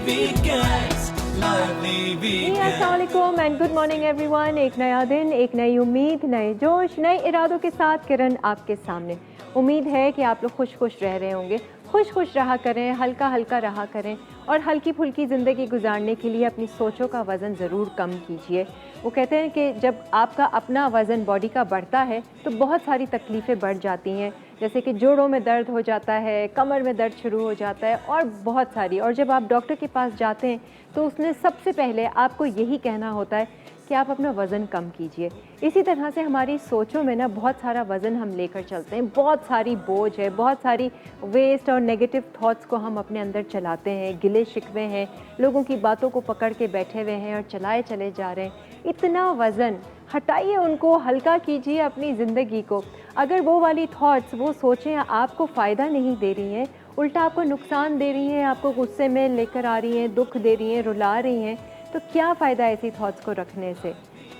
अस्सलामुअलैकुम and good morning everyone. एक नया दिन, एक नई उम्मीद, नए जोश, नए इरादों के साथ किरण आपके सामने। उम्मीद है कि आप लोग खुश खुश रह रहे होंगे, खुश खुश रहा करें, हल्का हल्का रहा करें और हल्की फुल्की ज़िंदगी गुजारने के लिए अपनी सोचों का वज़न ज़रूर कम कीजिए। वो कहते हैं कि जब आपका अपना वज़न बॉडी का बढ़ता है तो बहुत सारी तकलीफ़ें बढ़ जाती हैं, जैसे कि जोड़ों में दर्द हो जाता है, कमर में दर्द शुरू हो जाता है और बहुत सारी। और जब आप डॉक्टर के पास जाते हैं तो उसने सबसे पहले आपको यही कहना होता है कि आप अपना वज़न कम कीजिए। इसी तरह से हमारी सोचों में ना बहुत सारा वज़न हम लेकर चलते हैं, बहुत सारी बोझ है, बहुत सारी वेस्ट और नेगेटिव थॉट्स को हम अपने अंदर चलाते हैं, गिले शिकवे हैं, लोगों की बातों को पकड़ के बैठे हुए हैं और चलाए चले जा रहे हैं। इतना वज़न हटाइए, उनको हल्का कीजिए अपनी ज़िंदगी को। अगर वो वाली थॉट्स, वो सोचें आपको फ़ायदा नहीं दे रही हैं, उल्टा आपको नुकसान दे रही हैं, आपको गुस्से में लेकर आ रही हैं, दुख दे रही हैं, रुला रही हैं, तो क्या फ़ायदा ऐसी थॉट्स को रखने से।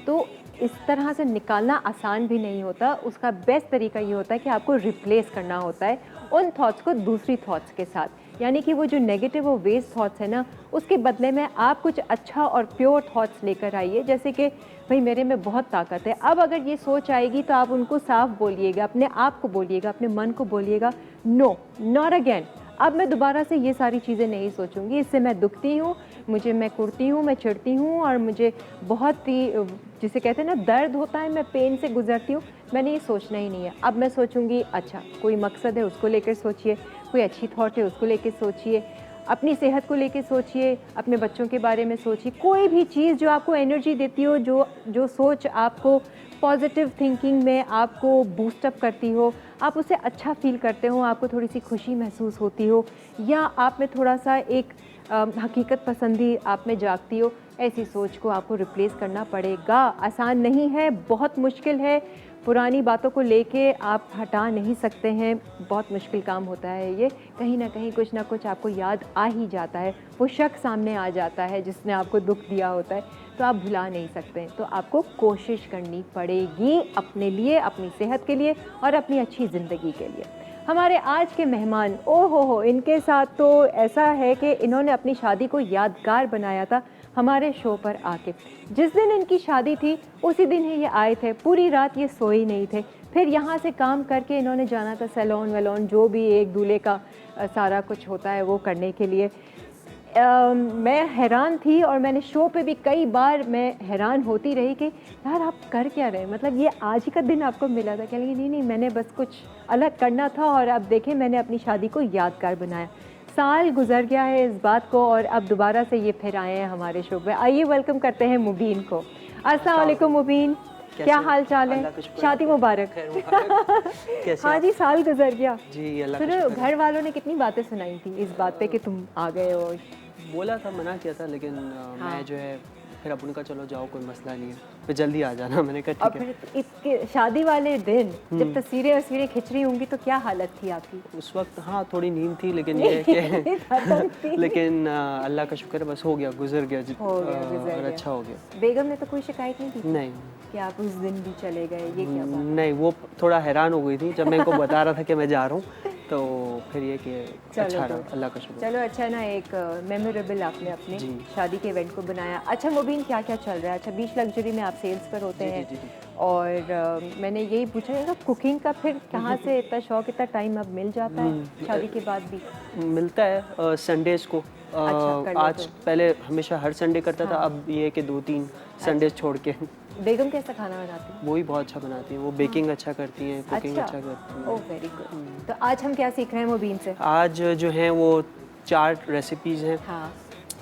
तो इस तरह से निकालना आसान भी नहीं होता। उसका बेस्ट तरीका ये होता है कि आपको रिप्लेस करना होता है उन थॉट्स को दूसरी थॉट्स के साथ। यानी कि वो जो नेगेटिव और वेस्ट थॉट्स है ना, उसके बदले में आप कुछ अच्छा और प्योर थॉट्स लेकर आइए। जैसे कि भाई मेरे में बहुत ताकत है। अब अगर ये सोच आएगी तो आप उनको साफ बोलिएगा, अपने आप को बोलिएगा, अपने मन को बोलिएगा, नो नॉट अगेन। अब मैं दोबारा से ये सारी चीज़ें नहीं सोचूंगी, इससे मैं दुखती हूँ, मैं कुड़ती हूँ, मैं चिढ़ती हूँ और मुझे बहुत ही, जिसे कहते हैं ना, दर्द होता है, मैं पेन से गुजरती हूँ। मैंने ये सोचना ही नहीं है। अब मैं सोचूंगी अच्छा कोई मकसद है, उसको लेकर सोचिए, कोई अच्छी थॉट है उसको लेकर सोचिए, अपनी सेहत को लेकर सोचिए, अपने बच्चों के बारे में सोचिए। कोई भी चीज़ जो आपको एनर्जी देती हो, जो सोच आपको पॉजिटिव थिंकिंग में आपको बूस्टअप करती हो, आप उसे अच्छा फील करते हो, आपको थोड़ी सी खुशी महसूस होती हो, या आप में थोड़ा सा एक हकीकत पसंदी आप में जागती हो, ऐसी सोच को आपको रिप्लेस करना पड़ेगा। आसान नहीं है, बहुत मुश्किल है। पुरानी बातों को लेके आप हटा नहीं सकते हैं, बहुत मुश्किल काम होता है ये। कहीं ना कहीं कुछ ना कुछ आपको याद आ ही जाता है, वो शख्स सामने आ जाता है जिसने आपको दुख दिया होता है, तो आप भुला नहीं सकते हैं। तो आपको कोशिश करनी पड़ेगी अपने लिए, अपनी सेहत के लिए और अपनी अच्छी ज़िंदगी के लिए। हमारे आज के मेहमान, ओ हो, इनके साथ तो ऐसा है कि इन्होंने अपनी शादी को यादगार बनाया था हमारे शो पर आके। जिस दिन इनकी शादी थी उसी दिन ही ये आए थे, पूरी रात ये सोए नहीं थे। फिर यहाँ से काम करके इन्होंने जाना था सैलून वैलून, जो भी एक दूल्हे का सारा कुछ होता है वो करने के लिए। मैं हैरान थी और मैंने शो पे भी कई बार मैं हैरान होती रही कि यार आप कर क्या रहे हैं, मतलब ये आज ही का दिन आपको मिला था। कह लगी नहीं, मैंने बस कुछ अलग करना था और अब देखें मैंने अपनी शादी को यादगार बनाया। साल गुजर गया है इस बात को और अब दोबारा से ये फिर आए हैं हमारे शो पे। आइए वेलकम करते हैं मुबीन को। अस्सलाम वालेकुम मुबीन, क्या हाल चाल है? शादी मुबारक। हाँ जी, साल गुजर गया जी। सुनो, घर वालों ने कितनी बातें सुनाई थी इस बात पे कि तुम आ गए हो। बोला था, मना किया था, लेकिन मैं जो है फिर अब उनका चलो जाओ कोई मसला नहीं है, फिर जल्दी आ जाना, मैंने कहा ठीक है। फिर इसके शादी वाले दिन जब तस्वीरें खिंच रही होंगी तो क्या हालत थी आपकी उस वक्त? हाँ थोड़ी नींद थी, लेकिन ये कि लेकिन अल्लाह का शुक्र है, बस हो गया, गुजर गया और अच्छा हो गया। बेगम ने तो कोई शिकायत नहीं की? नहीं। कि आप उस दिन भी चले गए, ये क्या बात? नहीं, वो थोड़ा हैरान हो गई थी जब मैं इनको बता रहा था कि मैं जा रहा हूँ, तो फिर ये कि अच्छा रहा, अल्लाह का शुक्र। चलो अच्छा ना, एक मेमोरेबल आपने अपने शादी के इवेंट को बनाया। अच्छा मुबीन, क्या क्या चल रहा है? अच्छा, बीच लग्जरी में आप सेल्स पर होते हैं और मैंने यही पूछा है कुकिंग का फिर कहाँ से इतना शौक, इतना टाइम अब मिल जाता है शादी के बाद भी? मिलता है संडेज़ को। आज पहले हमेशा हर संडे करता था, अब ये कि 2-3 संडेज़ छोड़ के। बेगम कैसा खाना बनाती है? वो भी बहुत अच्छा बनाती हैं, वो बेकिंग अच्छा करती हैं, कुकिंग अच्छा करती हैं। Oh very good. तो आज हम क्या सीख रहे हैं मुबीन से? आज जो हैं वो 4 रेसिपीज़ हैं। हाँ।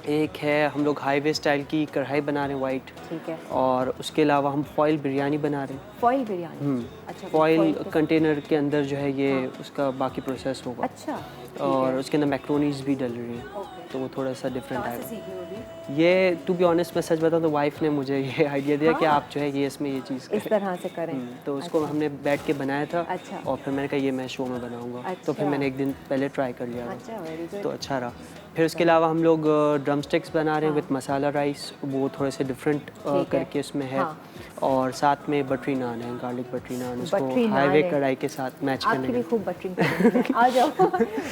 एक है हम लोग हाईवे स्टाइल की कढ़ाई बना रहे हैं, वाइट। ठीक है। और उसके अलावा हम फॉइल बिरयानी बना रहे हैं। फॉइल बिरयानी? अच्छा। फॉइल कंटेनर के अंदर जो है ये उसका बाकी प्रोसेस होगा। अच्छा। और उसके अंदर मैक्रोनीज भी डल रही हैं, तो वो थोड़ा सा डिफरेंट आएगा। ये टू बी ऑनेस्ट मैं सच बताऊँ तो वाइफ ने मुझे ये आइडिया दिया कि आप जो है ये इसमें ये चीज़ इस तरह से करें। तो उसको हमने बैठ के बनाया था। अच्छा। और फिर मैंने कहा ये मैं शो में बनाऊंगा। तो फिर मैंने एक दिन पहले ट्राई कर लिया। अच्छा, तो अच्छा रहा। फिर उसके अलावा हम लोग ड्रम स्टिक्स बना रहे हैं विद मसाला राइस, वो थोड़े से डिफरेंट करके उसमें है। और साथ में बटरी नान है, गार्लिक बटरी नान, उसको बटरी नान हाईवे है। कढ़ाई के साथ मैच करने आपके लिए के खूब बटरिंग करेंगे। आ जाओ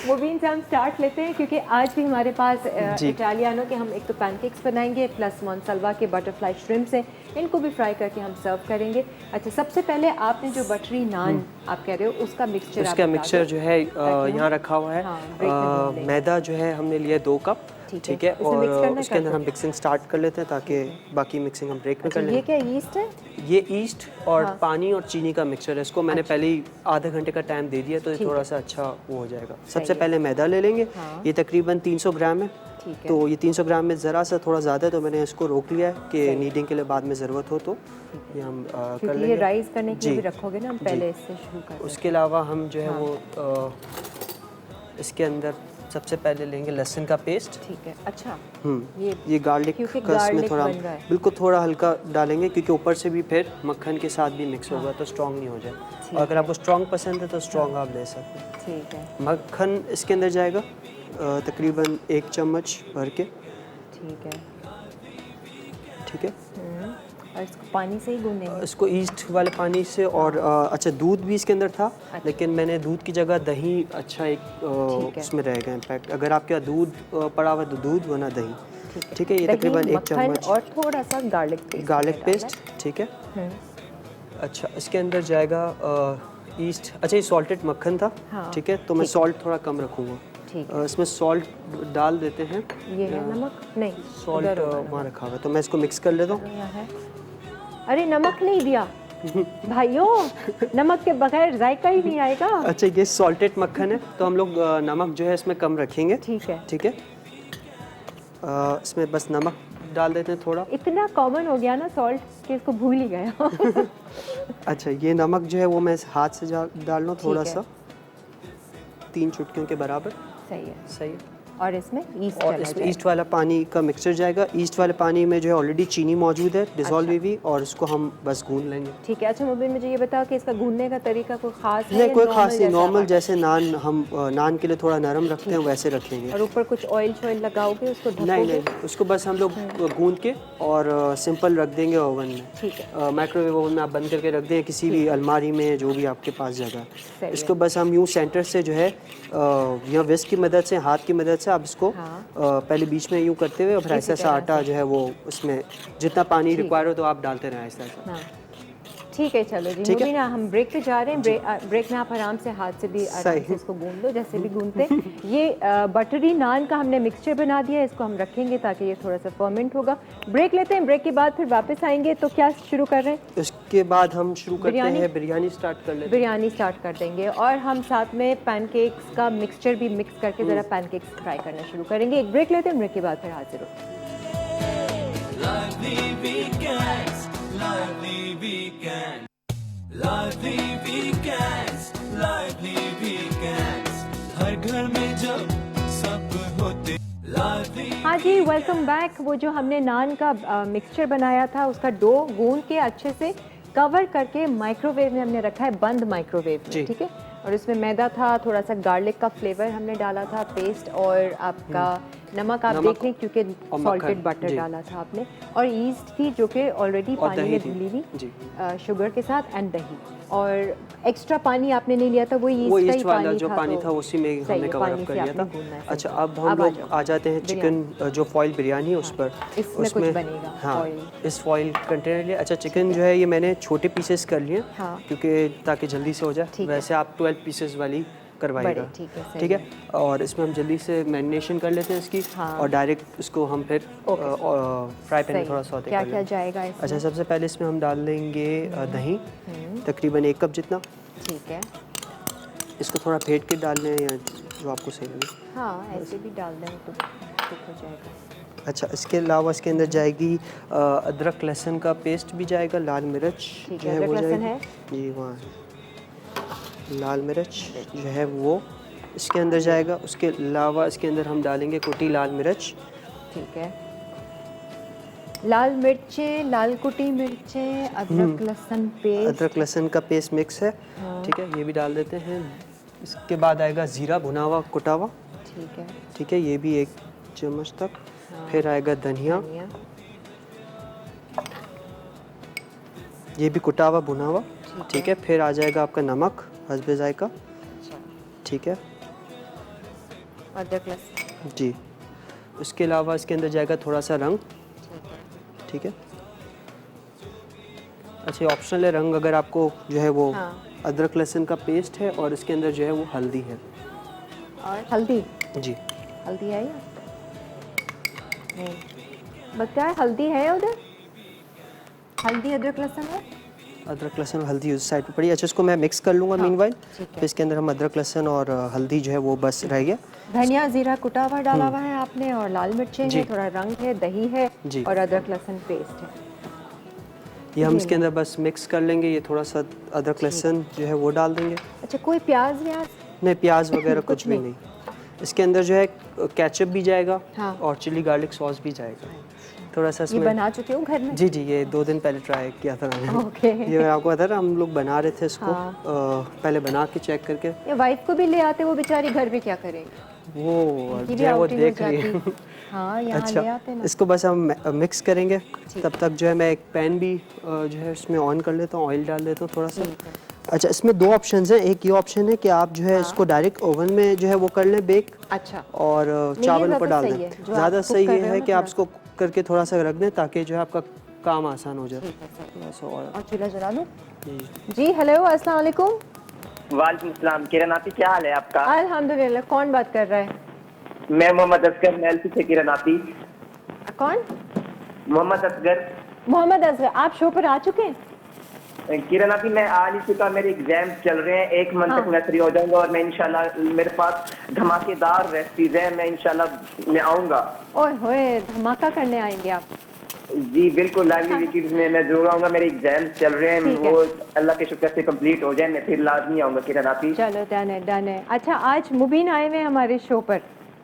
मुबीन से हम स्टार्ट लेते हैं, क्योंकि आज भी हमारे पास जी। इटालियानो के हम एक तो पैनकेक्स बनाएंगे, प्लस मोनसलवा के बटरफ्लाई श्रिम्प्स हैं, इनको भी फ्राई करके हम सर्व करेंगे। अच्छा, सबसे पहले आपने जो बटरी नान आप कह रहे हो उसका मिक्सचर उसका मिक्सचर जो है यहाँ रखा हुआ है। हाँ, break में ढूंढ लेंगे। मैदा जो है हमने लिया 2 कप, ठीक है, इसमें और mix करना है, उसके अंदर कर हम मिक्सिंग स्टार्ट कर लेते हैं ताकि बाकी मिक्सिंग हम ब्रेक में अच्छा, कर ये लेंगे। क्या ईस्ट है? ये ईस्ट और हाँ। पानी और चीनी का मिक्सचर है, इसको मैंने पहले ही आधे घंटे का टाइम दे दिया, तो ये ठीक थोड़ा है। सा अच्छा वो हो जाएगा। सबसे है। पहले मैदा ले लेंगे, हाँ। ये तकरीबन 300 ग्राम है। ठीक है। तो ये 300 ग्राम में ज़रा सा थोड़ा ज़्यादा है, तो मैंने इसको रोक लिया है कि नीडिंग के लिए बाद में ज़रूरत हो तो ये हम कर क्योंकि लेंगे। ये राइस करने के लिए जी। भी रखोगे ना, हम पहले इससे शुरू करते हैं। उसके अलावा हम जो है हाँ। वो इसके अंदर सबसे पहले लेंगे लहसुन का पेस्ट। ठीक है। अच्छा, ये गार्लिक क्योंकि का इसमें गार्लिक थोड़ा बन रहा है। बिल्कुल थोड़ा हल्का डालेंगे, क्योंकि ऊपर से भी फिर मक्खन के साथ भी मिक्स होगा तो स्ट्रॉन्ग नहीं हो जाए। और अगर आपको स्ट्रॉन्ग पसंद है तो स्ट्रॉन्ग आप ले सकते हैं। ठीक है। मक्खन इसके अंदर जाएगा तकरीबन 1 चम्मच भर के, ठीक है। ठीक है। और इसको पानी से ही गूंदेंगे? इसको ईस्ट वाले पानी से, और अच्छा दूध भी इसके अंदर था, लेकिन मैंने दूध की जगह दही अच्छा एक उसमें रहेगा इम्पैक्ट। अगर आपके यहाँ दूध पड़ा हुआ तो दूध, वरना दही, ठीक है। ये दही, तकरीबन 1 मक्खन चम्मच और थोड़ा सा गार्लिक पेस्ट ठीक है। अच्छा, इसके अंदर जाएगा ईस्ट। अच्छा, ये सॉल्टेड मक्खन था, हाँ, ठीक है, तो मैं सॉल्ट थोड़ा कम रखूँगा। ठीक इसमें सॉल्ट डाल देते हैं। ये है नमक? नहीं, सॉल्ट उधर होगा वहाँ रखा हुआ है, तो मैं इसको मिक्स कर लेता हूँ। यहाँ है। अरे नमक नहीं दिया भाइयों, नमक के बगैर जायका ही नहीं आएगा। अच्छा, ये सॉल्टेड मक्खन है, तो हम लोग नमक जो है इसमें कम रखेंगे, ठीक है। ठीक है। इसमें बस नमक डाल देते हैं थोड़ा। इतना कॉमन हो गया ना सॉल्ट कि इसको भूल ही गया। अच्छा, ये नमक जो है वो मैं हाथ से डाल लूँ थोड़ा ठीक है। सा, 3 चुटकियों के बराबर। सही है। सही है। और इसमें ईस्ट और इसमें ईस्ट वाला पानी का मिक्सचर जाएगा। ईस्ट वाले पानी में जो है ऑलरेडी चीनी मौजूद है, डिसॉल्व हुई हुई, और इसको हम बस गूंद लेंगे। ठीक है। अच्छा मुबीन, मुझे ये बताओ कि इसका गूंदने का तरीका कोई खास है नहीं, या कोई normal खास नहीं, जैसा नॉर्मल आप- जैसे नान हम नान के लिए थोड़ा नरम रखते हैं वैसे रखेंगे। और ऊपर कुछ ऑयल शॉयल लगाओगे, उसको ढकोगे? नहीं, उसको बस हम लोग गूंद के और सिंपल रख देंगे ओवन में। ठीक है। माइक्रोवेव ओवन में आप बंद करके रख दें, किसी भी अलमारी में, जो भी आपके पास जगह। सही इसको बस हम यूँ सेंटर से जो है या विस्क की मदद से, हाथ की मदद से आप इसको हाँ। पहले बीच में यूँ करते हुए, और फिर ऐसा ऐसा आटा जो है वो उसमें जितना पानी रिक्वायर हो तो आप डालते रहें ऐसा ऐसा। हाँ। ठीक है, चलो जी ठीक है। मुबीन, हम ब्रेक पे जा रहे हैं। ब्रेक में आप आराम से हाथ से भी आराम से इसको गूंद लो, जैसे भी गूंदते। ये बटरी नान का हमने मिक्सचर बना दिया है, इसको हम रखेंगे ताकि ये थोड़ा सा फर्मेंट होगा। ब्रेक लेते हैं, ब्रेक के बाद फिर वापस आएंगे। तो क्या शुरू कर रहे हैं? उसके बाद हम शुरू करते बिरयानी? हैं, बिरयानी स्टार्ट कर लेते हैं। बिरयानी स्टार्ट कर देंगे, और हम साथ में पैनकेक्स का मिक्सचर भी मिक्स करके ज़रा पैनकेक्स फ्राई करना शुरू करेंगे। एक ब्रेक लेते हैं, ब्रेक के बाद फिर हाजिर होते हैं। Lively weekends, lively weekend, lively weekends, lively weekends. हर घर में जब सब होते lively. हाँ जी, वेलकम बैक। वो जो हमने नान का मिक्सचर बनाया था, उसका डो गूंद के अच्छे से कवर करके माइक्रोवेव में हमने रखा है, बंद माइक्रोवेव में, ठीक है। और उसमें मैदा था, थोड़ा सा गार्लिक का फ्लेवर हमने डाला था, पेस्ट, और आपका नमक आप देख लें क्योंकि सॉल्टेड बटर डाला था आपने, और ईस्ट थी जो कि ऑलरेडी पानी में धुली हुई शुगर के साथ, एंड दही। और एक्स्ट्रा पानी आपने नहीं लिया था, वो ईस्ट वाला जो पानी था उसी में हमने कवर अप कर लिया था। अच्छा, अब हम लोग आ जाते हैं चिकन जो फॉइल बिरयानी है उस पर। इसमें कुछ बनेगा। हाँ, इस फॉइल कंटेनर लिए। अच्छा, चिकन जो है ये मैंने छोटे पीसेस कर लिए, क्योंकि ताकि जल्दी से हो जाए। वैसे आप 12 पीसेस वाली करवाइएगा, ठीक है। और इसमें हम जल्दी से मैरिनेशन कर लेते हैं इसकी, और डायरेक्ट इसको हम फिर फ्राई पैन में थोड़ा सौते कर लेंगे। क्या जाएगा इसमें? अच्छा, सबसे पहले इसमें हम डाल देंगे दही, तकरीबन 1 कप जितना। ठीक है। इसको थोड़ा फेंट के डाल लें, या जो आपको सही लगे। हाँ, ऐसे भी डाल दें तो ठीक हो जाएगा। अच्छा, इसके अलावा इसके अंदर जाएगी अदरक लहसुन का पेस्ट भी जाएगा, लाल मिर्च जो है वो जाएगी जी, वहाँ लाल मिर्च जो है वो इसके अंदर जाएगा। उसके अलावा इसके अंदर हम डालेंगे कुटी लाल मिर्च, ठीक है। लाल मिर्चें, लाल कुटी मिर्चें, अदरक लहसुन पेस्ट, अदरक लहसुन का पेस्ट मिक्स है, ठीक है, ये भी डाल देते हैं। इसके बाद आएगा ज़ीरा भुना हुआ कुटा हुआ, ठीक है, ये भी 1 चम्मच तक। फिर आएगा धनिया, ये भी कुटा हुआ भुना हुआ, ठीक है। फिर आ जाएगा आपका नमक हस्बे जायका, ठीक है। अदरक लहसुन जी। उसके अलावा इसके अंदर जाएगा थोड़ा सा रंग, ठीक है। अच्छा, ऑप्शनल है रंग, अगर आपको जो है वो अदरक लहसुन का पेस्ट है और इसके अंदर जो है वो हल्दी है। और हल्दी जी, हल्दी है या नहीं? बता है हल्दी है उधर, हल्दी अदरक लहसुन है। अदरक लहसुन और हल्दी उस साइड पे पड़ी। अच्छा, इसको मैं मिक्स कर लूँगा मीनवाइल। फिर इसके अंदर हम अदरक लहसुन और हल्दी जो है वो बस रह गया। धनिया जीरा कुटा हुआ डाला हुआ है आपने, और लाल मिर्चें हैं, थोड़ा रंग है, दही है और अदरक लहसुन पेस्ट है। ये हम इसके अंदर बस मिक्स कर लेंगे। ये थोड़ा सा अदरक लहसुन जो है वो डाल देंगे। अच्छा, कोई प्याज व्याज नहीं, प्याज वगैरह कुछ भी नहीं। इसके अंदर जो है केचप भी जाएगा और चिली गार्लिक सॉस भी जाएगा। थोड़ा सा ये बना चुके हो घर में? जी, ये 2 दिन पहले ट्राई किया था मैंने। ओके। ये मैं आपको बता रहा, हम लोग बना रहे थे इसको, पहले बना के चेक करके। ये वाइफ को भी ले आते, वो बेचारी घर पे क्या करेगी? वो जो है वो देख रही है। हाँ, यहाँ अच्छा, ले आते ना। इसको बस हम मिक्स करेंगे। तब तक जो है मैं एक पैन भी जो है उसमें ऑन कर लेता हूँ, ऑयल डाल देता हूँ थोड़ा सा। अच्छा, इसमें 2 ऑप्शंस हैं। एक ये ऑप्शन है कि आप जो है इसको डायरेक्ट ओवन में जो है वो कर लें बेक। अच्छा। और चावल ऊपर डाल दें। ज़्यादा सही है कि आप इसको करके थोड़ा सा रख दें ताकि जो है आपका काम आसान हो जाए। और चूल्हा जला दूं? जी, हेलो, अस्सलाम वालेकुम। वालेकुम सलाम। किरण आपी, क्या हाल है आपका? अल्हम्दुलिल्लाह। कौन बात कर रहा है? मैं मोहम्मद असगर मेलसी से। किरण आपी? कौन? मोहम्मद असगर। मोहम्मद असगर, आप शो पर आ चुके हैं? किरण आपी, मैं आ नहीं चुका, मेरे एग्जाम चल रहे हैं, 1 मंथ तक मैं फ्री हो जाऊंगा और मैं इंशाल्लाह, मेरे पास धमाकेदार रेसिपीज है, मैं इंशाल्लाह मैं आऊंगा। ओए होए, धमाका करने आएंगे आप? जी बिल्कुल, लाइवली वीकेंड में मैं जरूर आऊंगा। मेरे एग्जाम चल रहे हैं, वो अल्लाह के शुक्र से कंप्लीट हो जाए, मैं फिर लाजमी आऊंगा। किरण आपी, चलो, डन है, डन है। अच्छा, आज मुबीन आए हुए हमारे शो पर।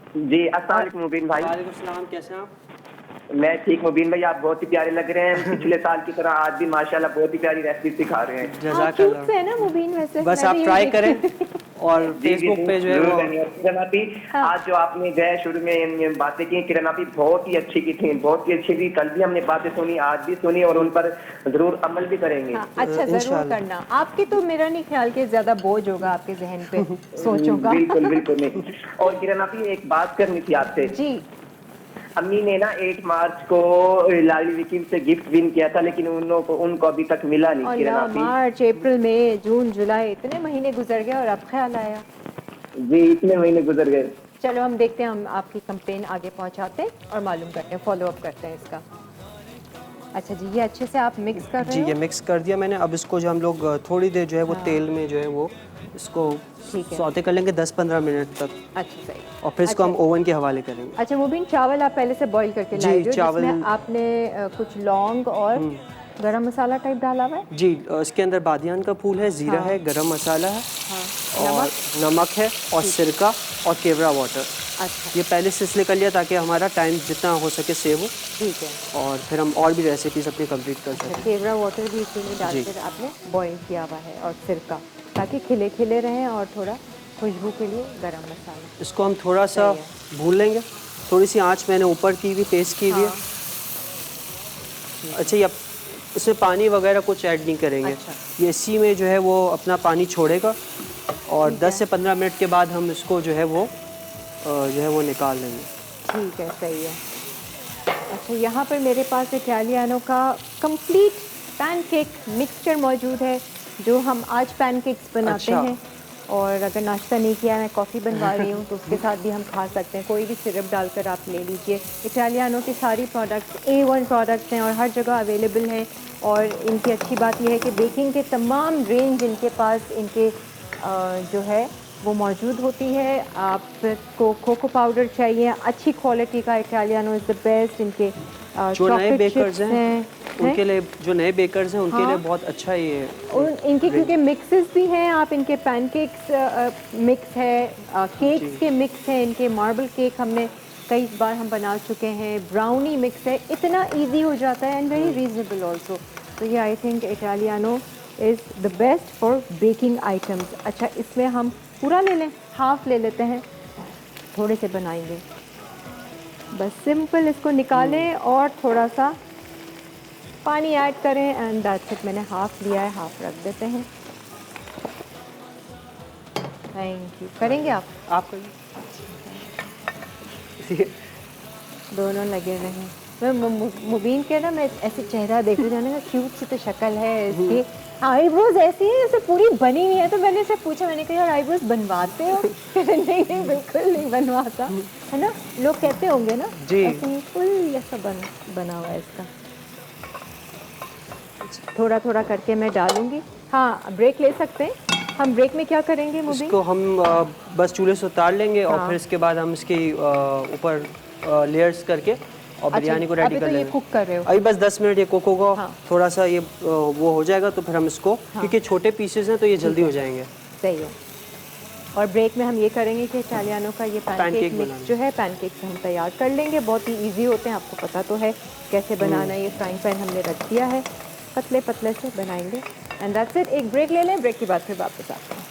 जी अस्सलाम वालेकुम मुबीन भाई। वालेकुम सलाम, कैसे हैं आप? मैं ठीक। मुबीन भाई, आप बहुत ही प्यारे लग रहे हैं, पिछले साल की तरह आज भी माशाल्लाह बहुत ही प्यारी रेसिपी सिखा रहे हैं। जज़ाकल्लाह। से है ना मुबीन, वैसे बस आप ट्राई करें और फेसबुक पे जो है वो। किरण आपी, आज जो आपने जो है शुरू में बातें की किरण आपी, बहुत ही अच्छी की थी, बहुत ही अच्छी थी। कल भी हमने बातें सुनी, आज भी सुनी और उन पर जरूर अमल भी करेंगे। अच्छा, जरूर करना। आपकी तो मेरा नहीं ख्याल के ज्यादा बोझ होगा आपके जहन पे सोचों का। बिल्कुल बिल्कुल नहीं। और किरण आपी, एक बात करनी थी आपसे। जी। अम्मी ने ना 8 मार्च को लाली विकीम से गिफ्ट विन किया था, लेकिन उनको अभी तक मिला नहीं। किरण आपी, मार्च, अप्रैल, मई, जून, जुलाई, इतने महीने गुजर गए और अब ख्याल आया। जी, इतने महीने गुजर गए। चलो, हम देखते हैं, हम आपकी कंप्लेन आगे पहुंचाते हैं और मालूम करते हैं, फॉलो अप करते हैं इसका। अच्छा जी, ये अच्छे से आप मिक्स कर रहे जी, हो? ये मिक्स कर दिया मैंने। अब इसको जो हम लोग थोड़ी देर जो है वो तेल में जो है वो इसको सौते कर लेंगे 10-15 मिनट तक। अच्छा, सही। और फिर इसको हम ओवन के हवाले करेंगे। अच्छा मुबीन, चावल आप पहले से बॉईल करके लाए हो, चावल जिसमें आपने कुछ लौंग और गरम मसाला टाइप डाला हुआ है? जी, इसके अंदर बादियान का फूल है, जीरा है, गरम मसाला है और नमक है और सिरका और केवड़ा वाटर। अच्छा, ये पहले से इसलिए कर लिया ताकि हमारा टाइम जितना हो सके सेव हो। ठीक है। और फिर हम और भी रेसिपीज अपनी कंप्लीट कर सकते हैं। केवड़ा वाटर भी इसी में डालकर आपने बॉईल किया हुआ है और सिरका, ताकि खिले खिले रहें, और थोड़ा खुशबू के लिए गरम मसाला। इसको हम थोड़ा सा भून लेंगे। थोड़ी सी आंच मैंने ऊपर की हुई, तेज़ की हुई है। अच्छा, ये इसमें पानी वगैरह कुछ ऐड नहीं करेंगे। ये इसी में जो है वो अपना पानी छोड़ेगा और 10 से 15 मिनट के बाद हम इसको जो है वो निकाल लेंगे। ठीक है, सही है। अच्छा, यहाँ पर मेरे पास इटालियानो का कंप्लीट पैनकेक मिक्सचर मौजूद है, जो हम आज पैनकेक्स बनाते हैं। और अगर नाश्ता नहीं किया, मैं कॉफ़ी बनवा रही हूँ, तो उसके साथ भी हम खा सकते हैं। कोई भी सिरप डालकर आप ले लीजिए। इटालियानो की सारी प्रोडक्ट्स A1 प्रोडक्ट्स हैं और हर जगह अवेलेबल हैं। और इनकी अच्छी बात यह है कि बेकिंग के तमाम रेंज इनके पास जो है वो मौजूद होती है। आपको कोको पाउडर चाहिए अच्छी क्वालिटी का, इटालियानो इज़ द बेस्ट। इनके जो नए बेकर्स हैं उनके लिए, बहुत अच्छा ये इनके क्योंकि मिक्सेस भी हैं। आप इनके पैनकेक्स मिक्स है, केक्स के मिक्स है, इनके मार्बल केक हमने कई बार हम बना चुके हैं, ब्राउनी मिक्स है। इतना इजी हो जाता है एंड वेरी रीजनेबल ऑल्सो। तो ये I think Italiano is the best for baking items. अच्छा, इसमें हम पूरा ले लें, हाफ ले लेते हैं, थोड़े से बनाएंगे। बस सिंपल इसको निकालें और थोड़ा सा पानी ऐड करें एंड दैट्स इट। मैंने हाफ लिया है, हाफ रख देते हैं। Thank you. करेंगे आप करिए। दोनों लगे रहें। मैं मुबीन के ना, मैं ऐसे चेहरा देखूँ जाने का, क्यूट सी तो शक्ल है इसकी, आईब्रोज ऐसी है जैसे पूरी बनी हुई है। तो मैंने इससे पूछा, मैंने कहा यार आईब्रोज बनवाते हो? नहीं नहीं बिल्कुल नहीं बनवाता, है ना? लोग कहते होंगे ना जी। ऐसे फुल ऐसा बना हुआ है इसका। थोड़ा थोड़ा करके मैं डालूंगी। हाँ, ब्रेक ले सकते हैं हम। ब्रेक में क्या करेंगे मुबीन? इसको हम बस चूल्हे से उतार लेंगे और हाँ। फिर इसके बाद हम इसके ऊपर लेयर्स करके और बिरयानी को रेडी अभी कर तो ये लेंगे। कुक कर रहे हो? अभी बस 10 मिनट ये कुक होगा। हाँ। थोड़ा सा ये वो हो जाएगा तो फिर हम इसको, क्योंकि छोटे पीसेस हैं तो ये जल्दी हो जाएंगे। सही है। और ब्रेक में हम ये करेंगे कि इटालियानो का ये पैनकेक मिक्स जो है, पैनकेक्स हम तैयार कर लेंगे। बहुत ही इजी होते हैं, आपको पता तो है कैसे बनाना है। ये फ्राइंग पैन हमने रख दिया है, पतले पतले से बनाएंगे एंड दैट्स इट। एक ब्रेक ले लें, ब्रेक के बाद फिर वापस आते हैं।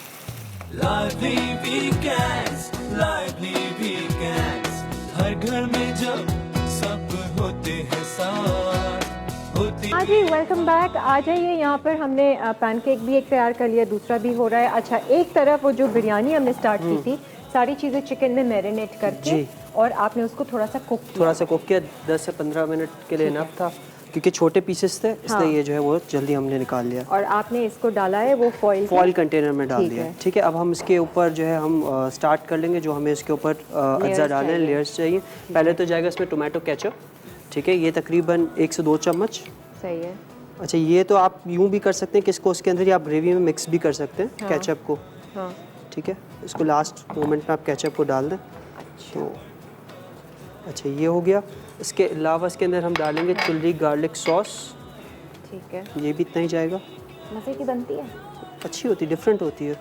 Lively weekends, lively weekends, हर घर में जब सब होते हैं साथ, होती हाँ जी, वेलकम बैक। आ जाइए। यहाँ पर हमने पैनकेक भी एक तैयार कर लिया, दूसरा भी हो रहा है। अच्छा, एक तरफ वो जो बिरयानी हमने स्टार्ट की थी, सारी चीज़ें चिकन में मैरिनेट करके जी। और आपने उसको थोड़ा सा कुक किया। थोड़ा सा कुक किया, 10 से 15 मिनट के लिए इनफ था, क्योंकि छोटे पीसेस थे इसलिए हाँ। ये जो है वो जल्दी हमने निकाल लिया। और आपने इसको डाला है वो फॉइल कंटेनर में डाल ठीक दिया। है। ठीक है, अब हम इसके ऊपर जो है हम स्टार्ट कर लेंगे। जो हमें इसके ऊपर अज्जा डालने हैं, चाहिए। लेयर्स चाहिए। पहले तो जाएगा इसमें टोमेटो केचप। ठीक है, ये तकरीबन 1 से 2 चम्मच। सही है। अच्छा, ये तो आप यूँ भी कर सकते हैं कि इसको उसके अंदर ही आप ग्रेवी में मिक्स भी कर सकते हैं, हाँ। केचप को। हाँ, ठीक है, इसको लास्ट मोमेंट में आप केचप को डाल दें। तो अच्छा, ये हो गया। इसके अलावा इसके अंदर हम डालेंगे चिल्ली गार्लिक सॉस। ठीक है। ये भी इतना ही जाएगा। मज़े की बनती है। अच्छी होती, डिफरेंट होती है।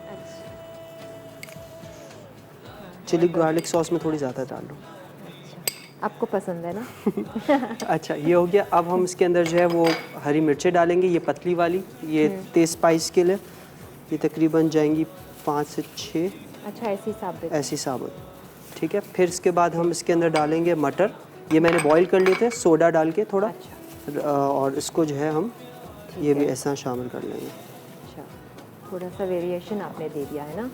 चिल्ली गार्लिक सॉस में थोड़ी ज़्यादा डाल लो। आपको पसंद है ना? अच्छा, ये हो गया। अब हम इसके अंदर जो है वो हरी मिर्चें डालेंगे, ये पतली वाली, ये तेज़ स्पाइस के लिए। ये तकरीबन जाएंगी 5 से 6। अच्छा, ऐसी साबित। ऐसी साबुत। ठीक है, फिर इसके बाद हम इसके अंदर डालेंगे मटर। ये मैंने बॉईल कर लिए थे सोडा डाल के थोड़ा। अच्छा। और इसको जो है हम ये भी ऐसा शामिल कर लेंगे। अच्छा, थोड़ा सा वेरिएशन आपने दे दिया है ना?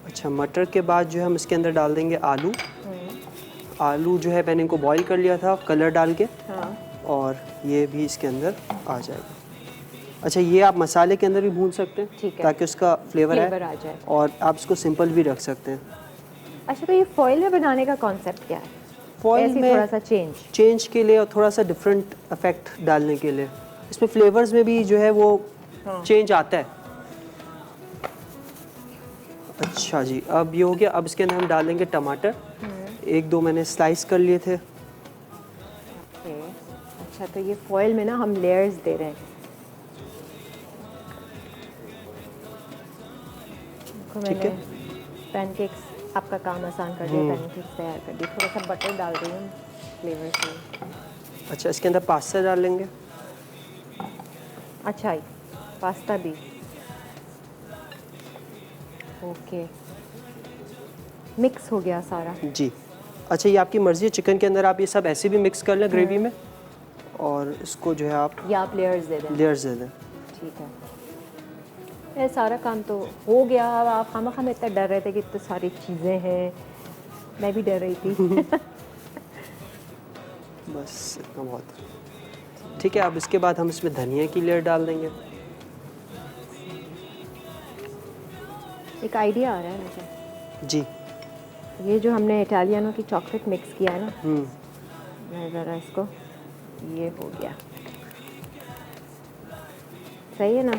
अच्छा, मटर के बाद जो है हम इसके अंदर डाल देंगे आलू। आलू जो है मैंने इनको बॉईल कर लिया था कलर डाल के। हाँ। और ये भी इसके अंदर आ जाएगा। अच्छा, ये आप मसाले के अंदर भी भून सकते हैं, ठीक है, ताकि उसका फ्लेवर आ जाए। और आप इसको सिंपल भी रख सकते हैं। अच्छा, तो ये फॉइल में बनाने का कॉन्सेप्ट क्या है? फॉइल ऐसे में थोड़ा सा चेंज के लिए और थोड़ा सा डिफरेंट इफेक्ट डालने के लिए, इसमें फ्लेवर्स में भी जो है वो चेंज आता है। अच्छा जी, अब ये हो गया। अब इसके अंदर हम डालेंगे टमाटर। 1-2 मैंने स्लाइस कर लिए थे। अच्छा, तो ये फॉइल में ना हम लेयर्स दे रहे हैं। ठीक है, पैनकेक्स आपका काम आसान कर दिया, पैनकेक्स तैयार कर दिए। थोड़ा सा बटर डाल रही हूँ फ्लेवर से। अच्छा, इसके अंदर पास्ता डाल लेंगे। अच्छा, पास्ता भी। ओके, मिक्स हो गया सारा। जी। अच्छा, ये आपकी मर्ज़ी है, चिकन के अंदर आप ये सब ऐसे भी मिक्स कर लें ग्रेवी में, और इसको जो है आप या आप लेयर्स दे दें। लेयर्स दे दें। ठीक है, ये सारा काम तो हो गया। अब आप हम इतना डर रहे थे कि इतनी सारी चीज़ें हैं, मैं भी डर रही थी। बस इतना बहुत है। ठीक है, अब इसके बाद हम इसमें धनिया की लेयर डाल देंगे। एक आइडिया आ रहा है मुझे। जी। ये जो हमने इटालियानो की चॉकलेट मिक्स किया है ना, मैं ज़रा इसको, ये हो गया। सही है ना?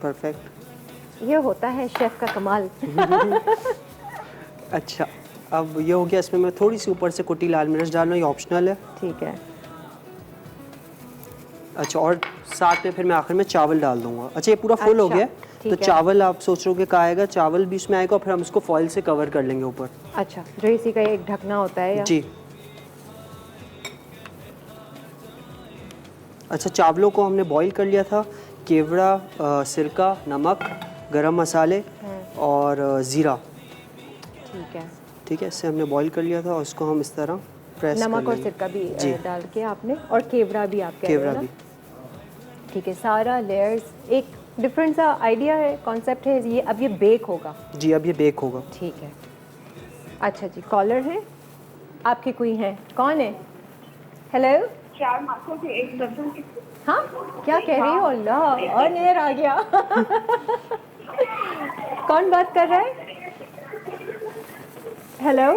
परफेक्ट। ये होता है शेफ़ का कमाल। अच्छा, अब ये हो गया। इसमें मैं थोड़ी सी ऊपर से कुटी लाल मिर्च डालना, ये ऑप्शनल है। ठीक है। अच्छा, और साथ में फिर मैं आखिर में चावल डाल दूंगा। अच्छा, ये पूरा फुल हो अच्छा, गया, तो ठीक है। चावल आप सोच रहे हो कि कहाँ आएगा? चावल भी इसमें आएगा और फिर हम इसको फॉइल से कवर कर लेंगे ऊपर। अच्छा, जो इसी का एक ढकना होता है या? जी। अच्छा, चावलों को हमने बॉईल कर लिया था। केवड़ा, सिरका, नमक, गरम मसाले और ज़ीरा। ठीक है। ठीक है, इससे हमने बॉईल कर लिया था और इसको हम इस तरह प्रेस नमक और सिरका भी डाल के आपने, और केवड़ा भी आप कह रहे हो ना? ठीक है, सारा लेयर्स एक डिफरेंट सा आइडिया है, कॉन्सेप्ट है ये। अब ये बेक होगा? जी अब ये बेक होगा। ठीक है। अच्छा जी, कॉलर है आपके, कोई है? कौन है? हेलो। 4 मासों से एक दर्जन की। हाँ, क्या कह रही हो? अल्लाह, और नेर आ गया। कौन बात कर रहा है? हेलो।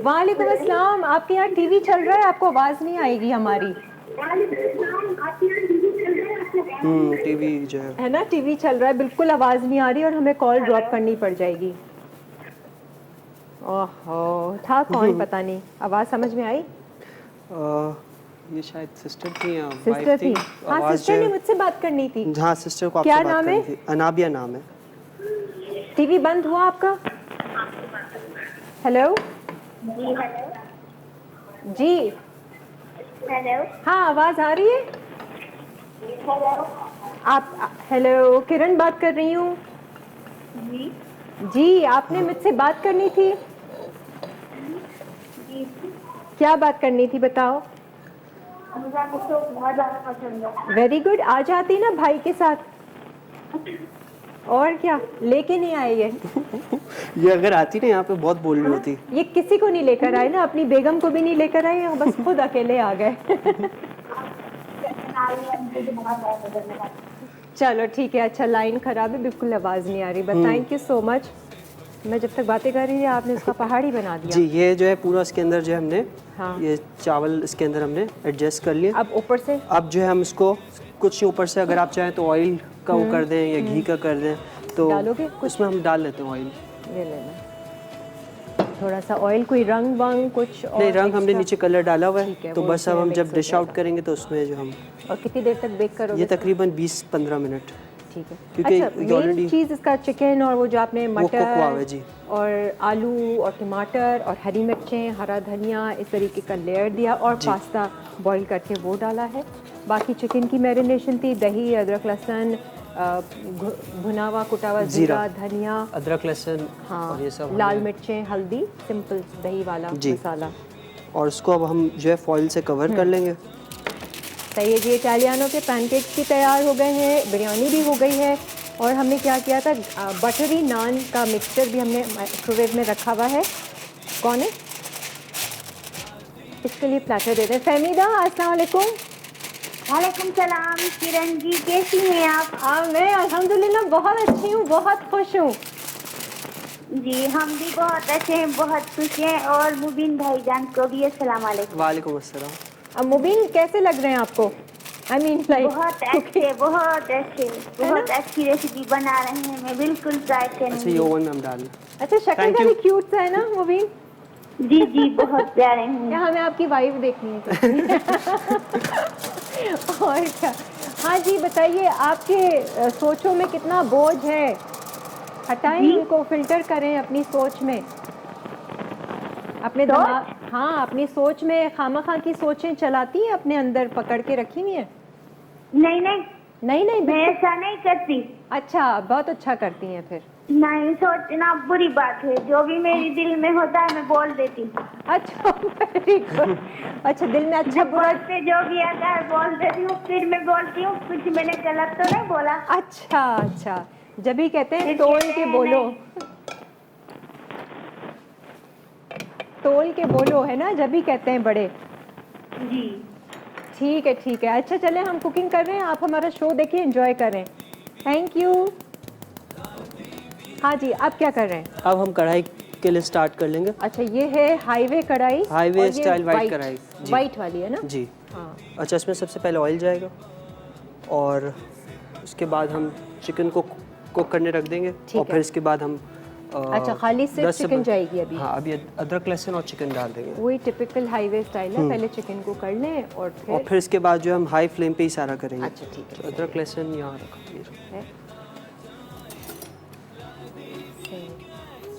वालेकुम अस्सलाम। आपके यहाँ टीवी चल रहा है, आपको आवाज़ नहीं आएगी हमारी। टीवी जो है ना, टीवी चल रहा है, बिल्कुल आवाज़ नहीं आ रही और हमें कॉल ड्रॉप करनी पड़ जाएगी। ओहो, था कौन पता नहीं। आवाज़ समझ में आई? ये शायद सिस्टर थी या सिस्टर थी। हाँ, सिस्टर ने मुझसे बात करनी थी। हाँ, सिस्टर को क्या नाम है? अनाबिया नाम है। टीवी बंद हुआ आपका? हेलो जी। हेलो। हाँ, आवाज़ आ रही है? हेलो। आप? हेलो, किरण बात कर रही हूँ। जी जी, आपने मुझसे बात करनी थी। जी। क्या बात करनी थी, बताओ। मुझे आपको बहुत ज़्यादा पसंद है। वेरी गुड, आ जाती ना भाई के साथ। और क्या, लेके नहीं आई है? ये अगर आती ना यहाँ पे बहुत बोल रही होती। ये किसी को नहीं लेकर आए ना, अपनी बेगम को भी नहीं लेकर आए, बस खुद अकेले आ गए। चलो ठीक है। अच्छा, लाइन खराब है, बिल्कुल आवाज़ नहीं आ रही, but thank you so much. मैं जब तक बातें कर रही थी आपने उसका पहाड़ी बना दिया। जी, ये जो है पूरा इसके अंदर जो है हमने ये चावल इसके अंदर हमने एडजस्ट कर लिया। अब ऊपर से, अब जो है हम इसको कुछ ऊपर से अगर आप चाहें तो ऑयल का वो कर दें या घी का कर दें, तो डालोगे? उसमें हम डाल लेते हैं ऑयल। ये लेना थोड़ा सा ऑयल। कोई रंग वंग कुछ और? नहीं, रंग हमने नीचे कलर डाला हुआ ठीक है, है, तो वो बस अब हम mix जब हो डिश आउट जाएगा। करेंगे तो उसमें जो हम। और कितनी देर तक बेक करोगे? ये तकरीबन 20-15 मिनट। ठीक है। क्योंकि अच्छा, ये already- मेन चीज़ इसका चिकन और वो जो आपने cook हुआ है मटर जी। और आलू और टमाटर और हरी मिर्चें, हरा धनिया, इस तरीके का लेयर दिया और पास्ता बॉईल करके वो डाला है। बाकी चिकन की मैरिनेशन थी, दही, अदरक लहसुन, भुना हुआ कुटा हुआ जीरा, धनिया, अदरक लहसुन, हाँ, और ये सब लाल मिर्चें, हल्दी, सिंपल दही वाला मसाला। और इसको अब हम जो है फॉइल से कवर कर लेंगे। सही है जी। इटालियानों के पैनकेक्स भी तैयार हो गए हैं, बिरयानी भी हो गई है, और हमने क्या किया था, बटरी नान का मिक्सचर भी हमने माइक्रोवेव में रखा हुआ है। कौन है? इसके लिए प्लेटर दे दें। फहमीदा, अस्सलाम वालेकुम। वालेकुम सलाम। किरण जी, कैसी हैं आप? मैं अल्हम्दुलिल्लाह बहुत अच्छी हूँ, बहुत खुश हूँ। जी, हम भी बहुत अच्छे हैं, बहुत खुश हैं। और मुबीन भाईजान को भी अस्सलाम वालेकुम। वालेकुम अस्सलाम। अब मुबीन, कैसे लग रहे हैं आपको? आई मीन लाइक बहुत अच्छे, बहुत अच्छे, बहुत अच्छी रेसिपी बना रहे हैं। मैं बिल्कुल ट्राई अच्छा, करूँगी। ये ओवन में हम डाल लें। अच्छा, शक्ल Thank का you. भी क्यूट सा है ना मुबीन? जी जी, बहुत प्यारे हैं। क्या हमें आपकी वाइफ देखनी है? और क्या। हाँ जी, बताइए, आपके सोचों में कितना बोझ है? हटाएं इनको, फिल्टर करें अपनी सोच में, अपने दिमाग। हाँ, अपनी सोच में खामखा की सोचें चलाती हैं, अपने अंदर पकड़ के रखी हुई हैं? नहीं नहीं नहीं नहीं, मैं ऐसा नहीं करती। अच्छा, बहुत अच्छा करती हैं फिर। नहीं, सोचना बुरी बात है। जो भी मेरे दिल में होता है मैं बोल देती हूँ। अच्छा, वेरी गुड। अच्छा, दिल में अच्छा बुरा से जो भी आता है बोल देती हूँ, फिर मैं बोलती हूँ कुछ मैंने गलत तो नहीं बोला। अच्छा अच्छा, जब भी कहते हैं तोल के बोलो, तोल के बोलो, है ना, जब भी कहते हैं बड़े। जी ठीक है ठीक है। अच्छा, चलें, हम कुकिंग कर रहे हैं, आप हमारा शो देखिए, एंजॉय करें। Thank you. हाँ जी, आप क्या कर रहे हैं? अब हम कढ़ाई के लिए स्टार्ट कर लेंगे। अच्छा, ये है हाईवे कढ़ाई, हाईवे स्टाइल वाइट कढ़ाई जी। वाइट वाली है ना जी। हाँ। अच्छा, इसमें सबसे पहले ऑयल जाएगा और उसके बाद हम चिकन को कुक करने रख देंगे, और फिर इसके बाद हम अच्छा, खाली सिर्फ चिकन जाएगी अभी? हाँ, अभी अदरक लहसुन और चिकन डाल देंगे। वही टिपिकल हाईवे स्टाइल है, पहले चिकन को कर लें और फिर इसके बाद जो हम हाई फ्लेम पे ही सारा करेंगे। अच्छा, ठीक है। तो अदरक लहसुन यहाँ रखा।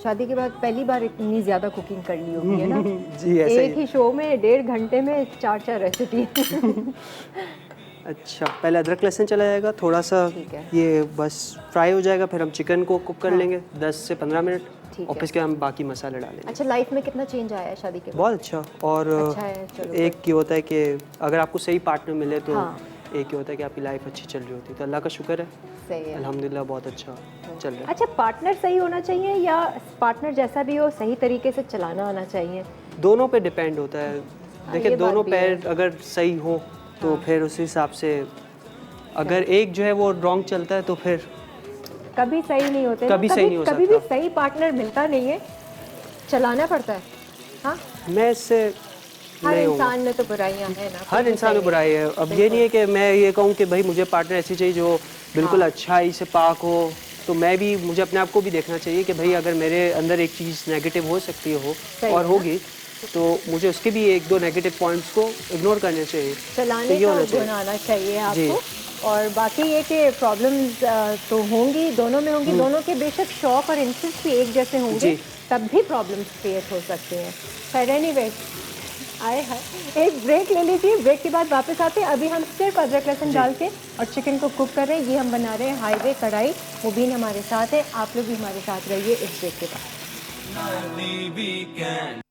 शादी के बाद पहली बार इतनी ज़्यादा कुकिंग कर ली होगी, है ना? जी, ऐसा एक ही शो में 1.5 घंटे में 4-4 रेसिपी। अच्छा, पहले अदरक लहसुन चला जाएगा, थोड़ा सा ठीक है। ये बस फ्राई हो जाएगा, फिर हम चिकन को कुक कर लेंगे 10 से 15 मिनट, ठीक और है। फिर इसके हम बाकी मसाले डालेंगे। अच्छा, लाइफ में कितना चेंज आया है शादी के बाद? बहुत अच्छा। और अच्छा है, चलो एक ये होता है कि अगर आपको सही पार्टनर मिले तो हाँ। एक ये होता है कि आपकी लाइफ अच्छी चल रही होती है, तो अल्लाह का शुक्र है, सही है। अल्हम्दुलिल्लाह बहुत अच्छा चल रहा है। अच्छा, पार्टनर सही होना चाहिए या पार्टनर जैसा भी हो सही तरीके से चलाना आना चाहिए? दोनों पे डिपेंड होता है। देखिए, ये बात दोनों भी पैर है। अगर सही हो तो फिर उस हिसाब से, अगर एक जो है वो रॉन्ग चलता है तो फिर कभी सही नहीं होते ना, कभी सही नहीं हो कभी भी सकता। सही पार्टनर मिलता नहीं है, चलाना पड़ता है। हाँ, मैं इससे हर नहीं होऊंगा। इंसान में तो बुराइयां हैं ना, हर कोई इंसान में सही बुराई है। अब ये नहीं है कि मैं ये कहूँ कि भाई मुझे पार्टनर ऐसी चाहिए जो बिल्कुल अच्छाई से पाक हो, तो मैं भी, मुझे अपने आप को भी देखना चाहिए कि भाई अगर मेरे अंदर एक चीज़ नेगेटिव हो सकती हो सही और है। होगी, तो मुझे उसके भी एक दो नेगेटिव पॉइंट्स को इग्नोर करने चाहिए। चलाने तो ये का होना गुण चाहिए। आना चाहिए जी। आपको। और बाकी ये कि प्रॉब्लम्स तो होंगी, दोनों में होंगी, दोनों के बेशक शौक और इंटरेस्ट भी एक जैसे होंगे, जी। तब भी प्रॉब्लम्स क्रिएट हो सकते हैं। खैर, एनीवे, आए हाय, एक ब्रेक ले लीजिए, ब्रेक के बाद वापस आते हैं। अभी हम सिर्फ अदरक लहसुन डाल के और चिकन को कुक कर रहे हैं। ये हम बना रहे हैं हाईवे कढ़ाई। मुबीन हमारे साथ है, आप लोग भी हमारे साथ रहिए इस ब्रेक के बाद। Lively weekend,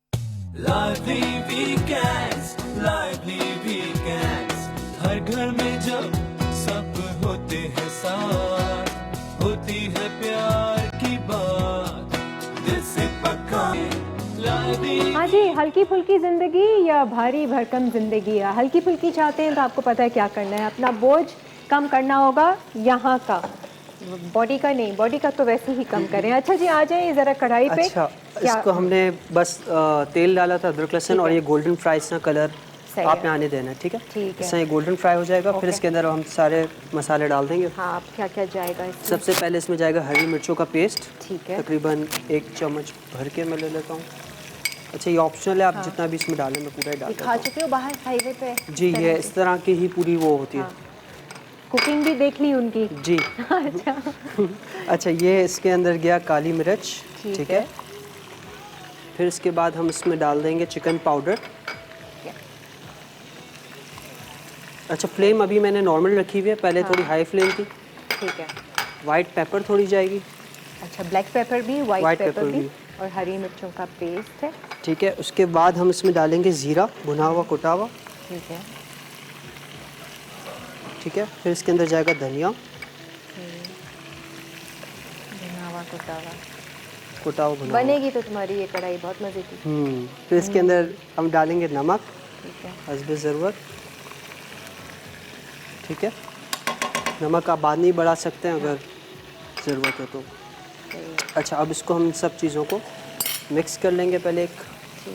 lively weekends, lively weekends. हर घर में जब सब होते हैं साथ, होती है प्यार की बात, दिल से पक्का lively। हाँ जी, हल्की फुल्की ज़िंदगी या भारी भरकम ज़िंदगी है? हल्की फुल्की चाहते हैं तो आपको पता है क्या करना है, अपना बोझ कम करना होगा। यहाँ का बॉडी का नहीं, बॉडी का तो वैसे ही कम करें। अच्छा जी, आ जाए ज़रा कढ़ाई पे। अच्छा, क्या इसको हमने बस तेल डाला था, अदरक लहसुन, और ये गोल्डन फ्राई सा कलर सही आपने है। आने देना है, ठीक है? ठीक है। इससे ये गोल्डन फ्राई हो जाएगा, फिर ओके। इसके अंदर हम सारे मसाले डाल देंगे। हाँ, अब क्या क्या जाएगा इसमें? सबसे पहले इसमें जाएगा हरी मिर्चों का पेस्ट, ठीक है। तकरीबन 1 चम्मच भर के मैं ले लेता हूँ। अच्छा, ये ऑप्शनल है, आप जितना भी इसमें डालें, मैं पूरा ही डाल ये देता खा हूँ। चुके हो बाहर हाईवे पे? जी, ये इस तरह की ही पूरी वो होती है। हाँ। कुकिंग भी देख ली उनकी। जी। अच्छा, अच्छा, ये इसके अंदर गया काली मिर्च, ठीक है? है। फिर इसके बाद हम इसमें डाल देंगे चिकन पाउडर। अच्छा, फ्लेम अभी मैंने नॉर्मल रखी हुई है, पहले थोड़ी हाई फ्लेम थी। ठीक है। वाइट पेपर थोड़ी जाएगी, अच्छा, ब्लैक पेपर भी, वाइट White पेपर pepper भी, भी। और हरी मिर्चों का पेस्ट है। ठीक है? उसके बाद हम इसमें डालेंगे ज़ीरा, भुना हुआ कुटा हुआ, ठीक है। ठीक है? फिर इसके अंदर जाएगा धनिया, भुना हुआ कुटा हुआ। कुटा हुआ भुना हुआ। बनेगी तो तुम्हारी ये कढ़ाई बहुत मज़े की। फिर इसके अंदर हम डालेंगे नमक ठीक है। हस्बे ज़रूरत, ठीक है? नमक आप बाद नहीं बढ़ा सकते हैं अगर ज़रूरत हो तो। सही है। अच्छा, अब इसको हम सब चीज़ों को मिक्स कर लेंगे पहले एक,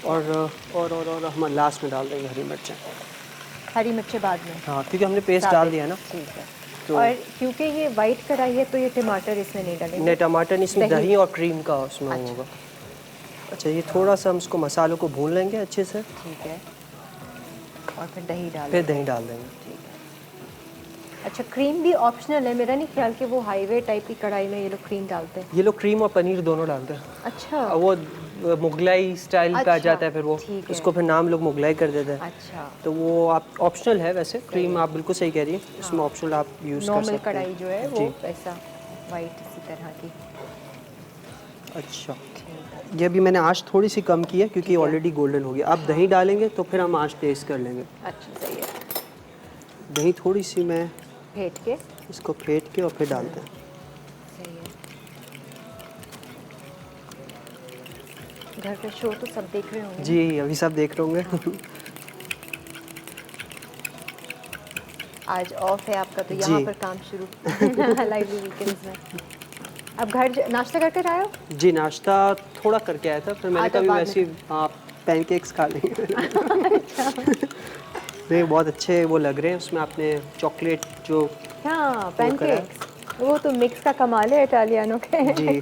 और हम लास्ट में डाल देंगे हरी मिर्चें। हरी मिर्चें बाद में? हाँ, क्योंकि हमने पेस्ट डाल दिया है ना। ठीक है। तो और क्योंकि ये वाइट कढ़ाई है तो ये टमाटर इसमें नहीं डालेंगे? नहीं, टमाटर नहीं, इसमें दही। दही और क्रीम का उसमें होगा। अच्छा, ये थोड़ा सा हम इसको मसालों को भून लेंगे अच्छे से, ठीक है। और फिर दही डाल फिर दही डाल देंगे। ठीक है। अच्छा, क्रीम भी ऑप्शनल है, मेरा नहीं ख्याल कि वो हाईवे टाइप की कढ़ाई में ये लोग क्रीम डालते हैं। ये लोग क्रीम और पनीर दोनों डालते हैं। अच्छा। अब वो मुगलाई स्टाइल का आ अच्छा, जाता है, फिर वो ठीक है। उसको फिर नाम लोग मुगलाई कर देते हैं। अच्छा, तो वो आप ऑप्शनल है वैसे, क्रीम आप बिल्कुल सही कह रही हैं, इसमें ऑप्शनल आप यूज़ कर नॉर्मल सकते हैं। कढ़ाई जो है वो जी। वैसा वाइट इसी तरह की। अच्छा, ठीक है। ये अभी मैंने आँच थोड़ी सी कम की है क्योंकि ऑलरेडी गोल्डन हो गया। आप दही डालेंगे तो फिर हम आँच तेज़ कर लेंगे। अच्छा, सही है। दही थोड़ी सी मैं फेंट के। इसको फेंट के और फिर डालते हैं। सही है। घर पे शो तो सब देख रहे होंगे। जी, अभी सब देख रहे होंगे। आज ऑफ है आपका तो यहाँ जी। पर काम शुरू लाइवली वीकेंड्स में। अब घर नाश्ता करके आए हो? जी, नाश्ता थोड़ा करके आया था, फिर मैंने अच्छा, कहा बाद वैसे पैनकेक्स खा लेंगे। नहीं, बहुत अच्छे वो लग रहे हैं, उसमें आपने चॉकलेट जो हाँ, पैनकेक्स वो तो मिक्स का कमाल है इटालियनों के। जी।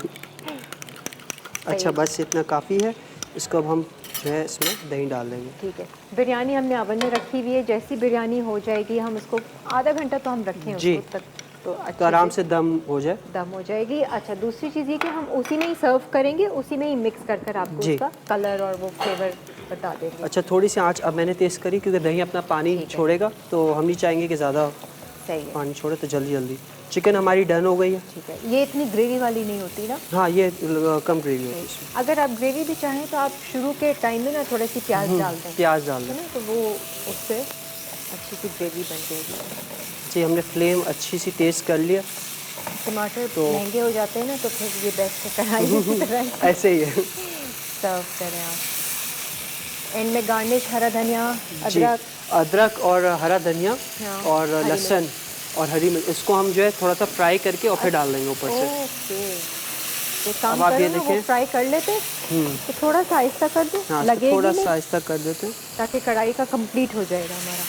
अच्छा, बस इतना काफ़ी है। इसको अब हम जो है इसमें दही डाल देंगे। ठीक है। बिरयानी हमने ओवन में रखी हुई है, जैसी बिरयानी हो जाएगी हम उसको आधा घंटा तो हम रखें जी। उसको तक तो तो आराम से दम हो जाए। दम हो जाएगी। अच्छा, दूसरी चीज़ ये कि हम उसी में ही सर्व करेंगे, उसी में ही मिक्स कर कर आपको जी। उसका कलर और वो फ्लेवर बता देंगे। अच्छा, थोड़ी सी आंच अब मैंने तेज़ करी क्योंकि दही अपना पानी छोड़ेगा, तो हम नहीं चाहेंगे कि ज़्यादा सही है। पानी छोड़े, तो जल्दी जल्दी चिकन हमारी डन हो गई है। ठीक है, ये इतनी ग्रेवी वाली नहीं होती ना? हाँ, ये कम ग्रेवी होती है इसमें। अगर आप ग्रेवी भी चाहें तो आप शुरू के टाइम में ना थोड़ी सी प्याज डाल दें, प्याज डाल है दें। ना, तो वो उससे अच्छी सी ग्रेवी बन जाएगी। जी, हमने फ्लेम अच्छी सी तेज़ कर लिया। टमाटर तो महंगे हो जाते हैं ना, तो फिर ये बेस्ट है कढ़ाई की तरह ऐसे ही है। सर्व करें आप। एंड में गार्निश हरा धनिया, जी, अदरक, अदरक और हरा धनिया हाँ, और लहसुन और हरी मिर्च, इसको हम जो है थोड़ा सा फ्राई करके और फिर डाल देंगे ऊपर से। ओके, तो काम अब आप ये करो ना, वो देखें। फ्राई कर लेते, तो थोड़ा सा आहिस्ता कर दो, हाँ, इसको लगेगी थोड़ा नहीं, सा आहिस्ता कर देते हैं। ताकि कढ़ाई का कंप्लीट हो जाएगा हमारा।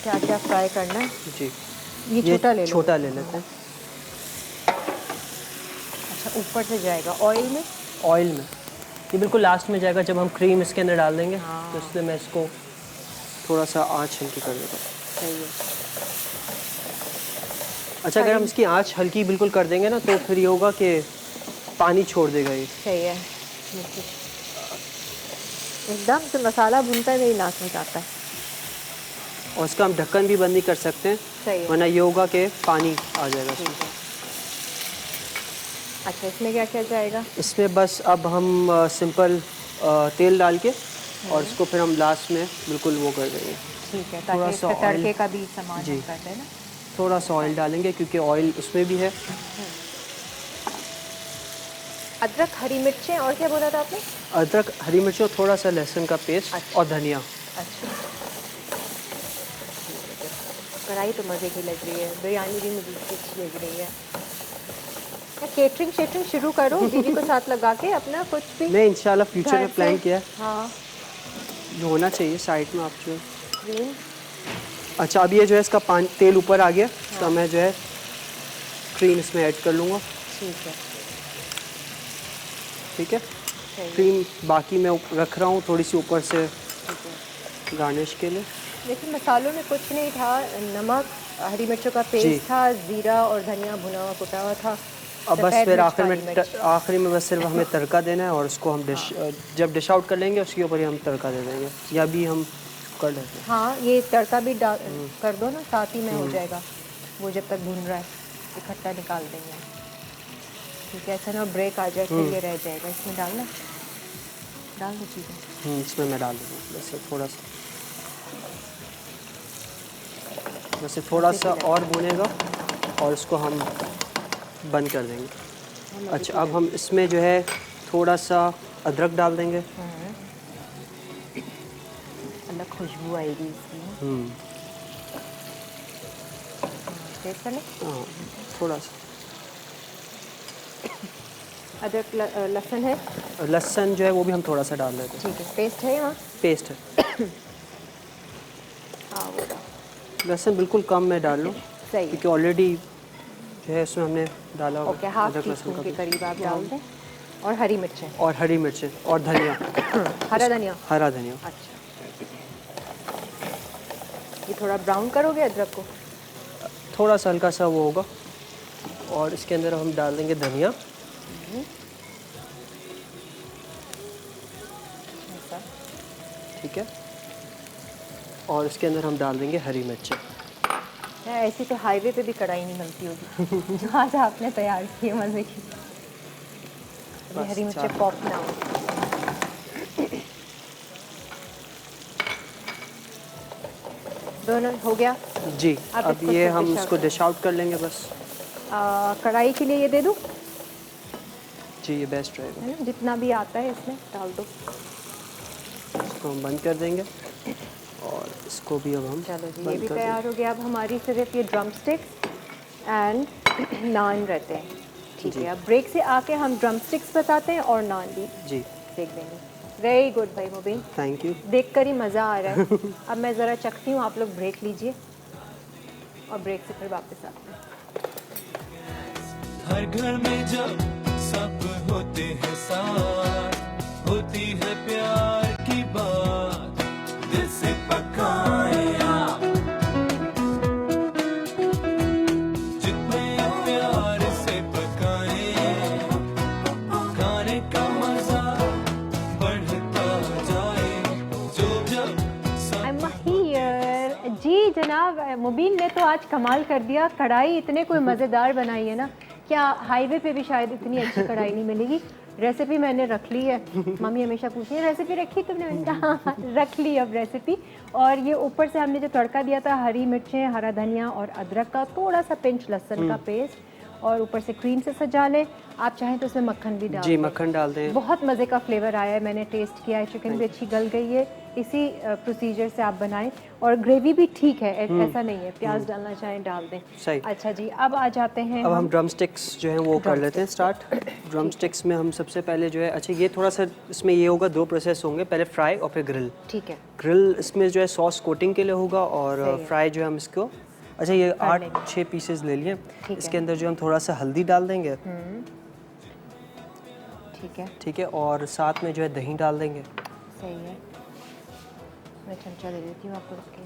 क्या क्या फ्राई करना है? जी, ये छोटा ले लो। छोटा ले लेते हैं। अच्छा, ऊपर से जाएगा ऑयल में? ऑयल में ये बिल्कुल लास्ट में जाएगा, जब हम क्रीम इसके अंदर डाल देंगे। हाँ। तो इसलिए मैं इसको थोड़ा सा आँच हल्की कर देता हूँ। सही है। अच्छा, अगर हम इसकी आँच हल्की बिल्कुल कर देंगे ना, तो फिर ये होगा कि पानी छोड़ देगा ये। सही है, एकदम से मसाला भुनता है, मेरी नाक में जाता है। और इसका हम ढक्कन भी बंद नहीं कर सकते हैं, सही है। वरना ये होगा कि पानी आ जाएगा इसमें। अच्छा, इसमें क्या क्या जाएगा? इसमें बस अब हम सिंपल तेल डाल के और इसको फिर हम लास्ट में बिल्कुल वो कर देंगे। ठीक है, थोड़ा ताकि सा इसका तड़के ऑयल। का भी सामान जी। हम कर दें ना। थोड़ा सा ऑयल डालेंगे क्योंकि ऑयल उसमें भी है। अदरक, हरी मिर्चें और क्या बोला था आपने? अदरक, हरी मिर्च और थोड़ा सा लहसुन का पेस्ट अच्छा। और धनिया। अच्छा, कढ़ाई तो मज़े की लग रही है, बिरयानी भी मुझे अच्छी लग रही है। केटरिंग शेटरिंग शुरू करो दीदी को साथ लगा के अपना कुछ भी। मैं इंशाल्लाह फ्यूचर घर में प्लान से। किया है, हाँ, जो होना चाहिए साइड में आप जो। क्रीम। अच्छा, अब ये जो है इसका पानी तेल ऊपर आ गया, तो मैं जो है क्रीम इसमें ऐड कर लूँगा। ठीक है, ठीक है, सही है, क्रीम बाकी मैं रख रहा हूँ थोड़ी सी ऊपर से ठीक है। गार्निश के लिए। लेकिन मसालों में कुछ नहीं था, नमक, हरी मिर्चों का जी। पेस्ट था, जीरा और धनिया भुना हुआ कुटा हुआ था। अब बस सफ़ेद फिर मिर्च, काली मिर्च। आखिरी में बस सिर्फ हमें तड़का देना है, और उसको हम जब डिश आउट कर लेंगे उसके ऊपर ही हम तड़का दे देंगे, या भी हम कर लेते हैं। हाँ, ये तड़का भी डाल कर दो ना, साथ ही में हो जाएगा वो, जब तक भून रहा है इकट्ठा निकाल देंगे। ठीक है, ऐसा ना ब्रेक आ जाए फिर ये रह जाएगा। इसमें डालना, डाल दो चीज़ें। इसमें मैं डाल दूँगा वैसे थोड़ा सा, वैसे थोड़ा सा और भुनेगा और इसको हम बंद कर देंगे। अच्छा, अब हम इसमें जो है थोड़ा सा अदरक डाल देंगे। अलग खुशबू आएगी इसकी। टेस्ट कर ले। हाँ, थोड़ा सा अदरक लहसुन है? लहसुन जो है वो भी हम थोड़ा सा डाल देते हैं। ठीक है, पेस्ट है वहाँ? पेस्ट है। हाँ, वो डाल। लहसुन बिल्कुल कम मैं डाल लूँ, सही है। क्योंकि ऑलरेडी जो है इसमें हमने डाला हुआ ओके, हाफ अदरक टी लहसुन स्पून का के पेस्ट। करीब आप डाल दें। और हरी मिर्चें और हरी मिर्चें और धनिया, हरा धनिया। हरा धनिया। अच्छा, ये थोड़ा ब्राउन करोगे अदरक को? थोड़ा सा हल्का सा वो होगा, और इसके अंदर हम डाल देंगे धनिया। ऐसा। ठीक है, और इसके अंदर हम डाल देंगे हरी मिर्चें। ऐसी तो हाईवे पे भी कढ़ाई नहीं मिलती होगी जो आज आपने तैयार की है मज़े की। अभी बस हरी मिर्चें चार। पॉप ना हो। दोनों हो गया। जी, अब अब इसको ये फिर हम dish out इसको कर डिश आउट कर लेंगे बस। कढ़ाई के लिए ये दे दूँ, जी, ये बेस्ट रहेगा। है ना, जितना भी आता है इसमें डाल दो। इसको हम बंद कर देंगे, और इसको भी अब हम चलो जी, ये बंद भी कर तैयार हो गया। अब हमारी सिर्फ ये ड्रम स्टिक्स एंड नान रहते हैं। ठीक जी। है, अब ब्रेक से आके हम ड्रम स्टिक्स बताते हैं और नान भी देंगे। जी, देख देंगे। वेरी गुड भाई मुबीन, थैंक यू। देखकर ही मज़ा आ रहा है। अब मैं ज़रा चखती हूँ, आप लोग ब्रेक लीजिए और ब्रेक से फिर वापस आते हैं। हर घर में जब सब होते हैं साथ, होती है प्यार की बात, दिल से पकाए आप, जितने प्यार से पकाए, खाने का मजा बढ़ता क्या मुबीन ने तो आज कमाल कर दिया, कढ़ाई इतने कोई मज़ेदार बनाई है ना, क्या हाईवे पे भी शायद इतनी अच्छी कढ़ाई नहीं मिलेगी। रेसिपी मैंने रख ली है, मम्मी हमेशा पूछती है रेसिपी रखी तुमने, मैंने कहा हाँ रख ली अब रेसिपी। और ये ऊपर से हमने जो तड़का दिया था, हरी मिर्चें, हरा धनिया और अदरक का थोड़ा सा पिंच लहसुन का पेस्ट, और ऊपर से क्रीम से सजा लें। आप चाहें तो उसमें मक्खन भी डाल जी, मक्खन डाल दें। बहुत मज़े का फ्लेवर आया है, मैंने टेस्ट किया है, चिकन भी अच्छी गल गई है। इसी प्रोसीजर से आप बनाएं, और ग्रेवी भी ठीक है, ऐसा नहीं है प्याज डालना चाहें डाल दें। सही। अच्छा जी, अब आ जाते हैं अब हम ड्रम स्टिक्स जो हैं वो कर लेते हैं स्टार्ट। ड्रम स्टिक्स में हम सबसे पहले जो है, अच्छा ये थोड़ा सा इसमें ये होगा, 2 प्रोसेस होंगे, पहले फ्राई और फिर ग्रिल। ठीक है। ग्रिल इसमें जो है सॉस कोटिंग के लिए होगा, और फ्राई जो है हम इसको, अच्छा ये 8-6 पीसेस ले लिए। इसके अंदर जो हम थोड़ा सा हल्दी डाल देंगे, ठीक है, ठीक है, और साथ में जो है दही डाल देंगे। सही है, मैं चमचा दे देती हूँ आपको रख के।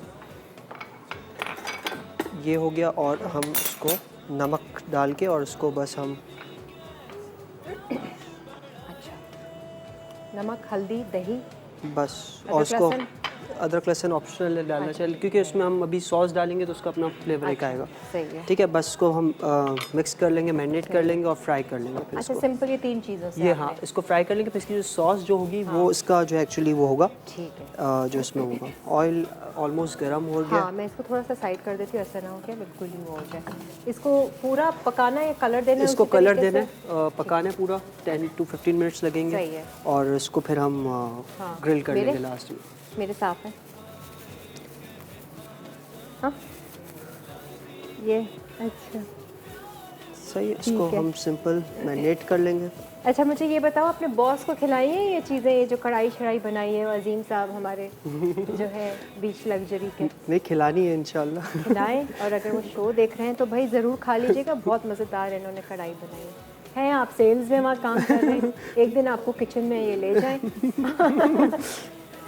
ये हो गया, और हम उसको नमक डाल के और उसको बस हम, अच्छा, नमक, हल्दी, दही, बस, और उसको अदरक लहसुन ऑप्शनल डालना चाहिए, क्योंकि उसमें हम अभी सॉस डालेंगे तो उसका अपना फ्लेवर एक आएगा। सही है। ठीक है, बस इसको हम मिक्स कर लेंगे, मैरिनेट कर लेंगे और फ्राई कर लेंगे फिर अच्छा, इसको। सिंपल ये 3 चीज़ों से ये हाँ, इसको फ्राई कर लेंगे, फिर इसकी जो सॉस जो होगी वो इसका जो एक्चुअली वो होगा, ठीक है, जो इसमें होगा। ऑयल ऑलमोस्ट गर्म हो गया। हाँ, मैं इसको थोड़ा सा साइड कर देती हूँ, ऐसा ना हो क्या बिल्कुल ही वो हो जाए। इसको पूरा पकाना है, कलर देना है? इसको उसी कलर तरीके देना से? है, पकाना है पूरा 10 to 15 मिनट्स लगेंगे। सही है। और इसको फिर हम ग्रिल कर लेंगे लास्ट में। मेरे साफ है हाँ, ये अच्छा सही है, इसको हम सिंपल मैरिनेट कर लेंगे। अच्छा, मुझे ये बताओ, अपने बॉस को खिलाई है ये चीज़ें, ये जो कढ़ाई शढ़ाई बनाई है अजीम साहब हमारे जो है बीच लग्जरी के? नहीं, खिलानी है इंशाल्लाह। खिलाएं, और अगर वो शो देख रहे हैं तो भाई ज़रूर खा लीजिएगा, बहुत मज़ेदार इन्होंने कढ़ाई बनाई है। आप सेल्स में वहाँ काम कर रहे हैं, एक दिन आपको किचन में ये ले जाएं।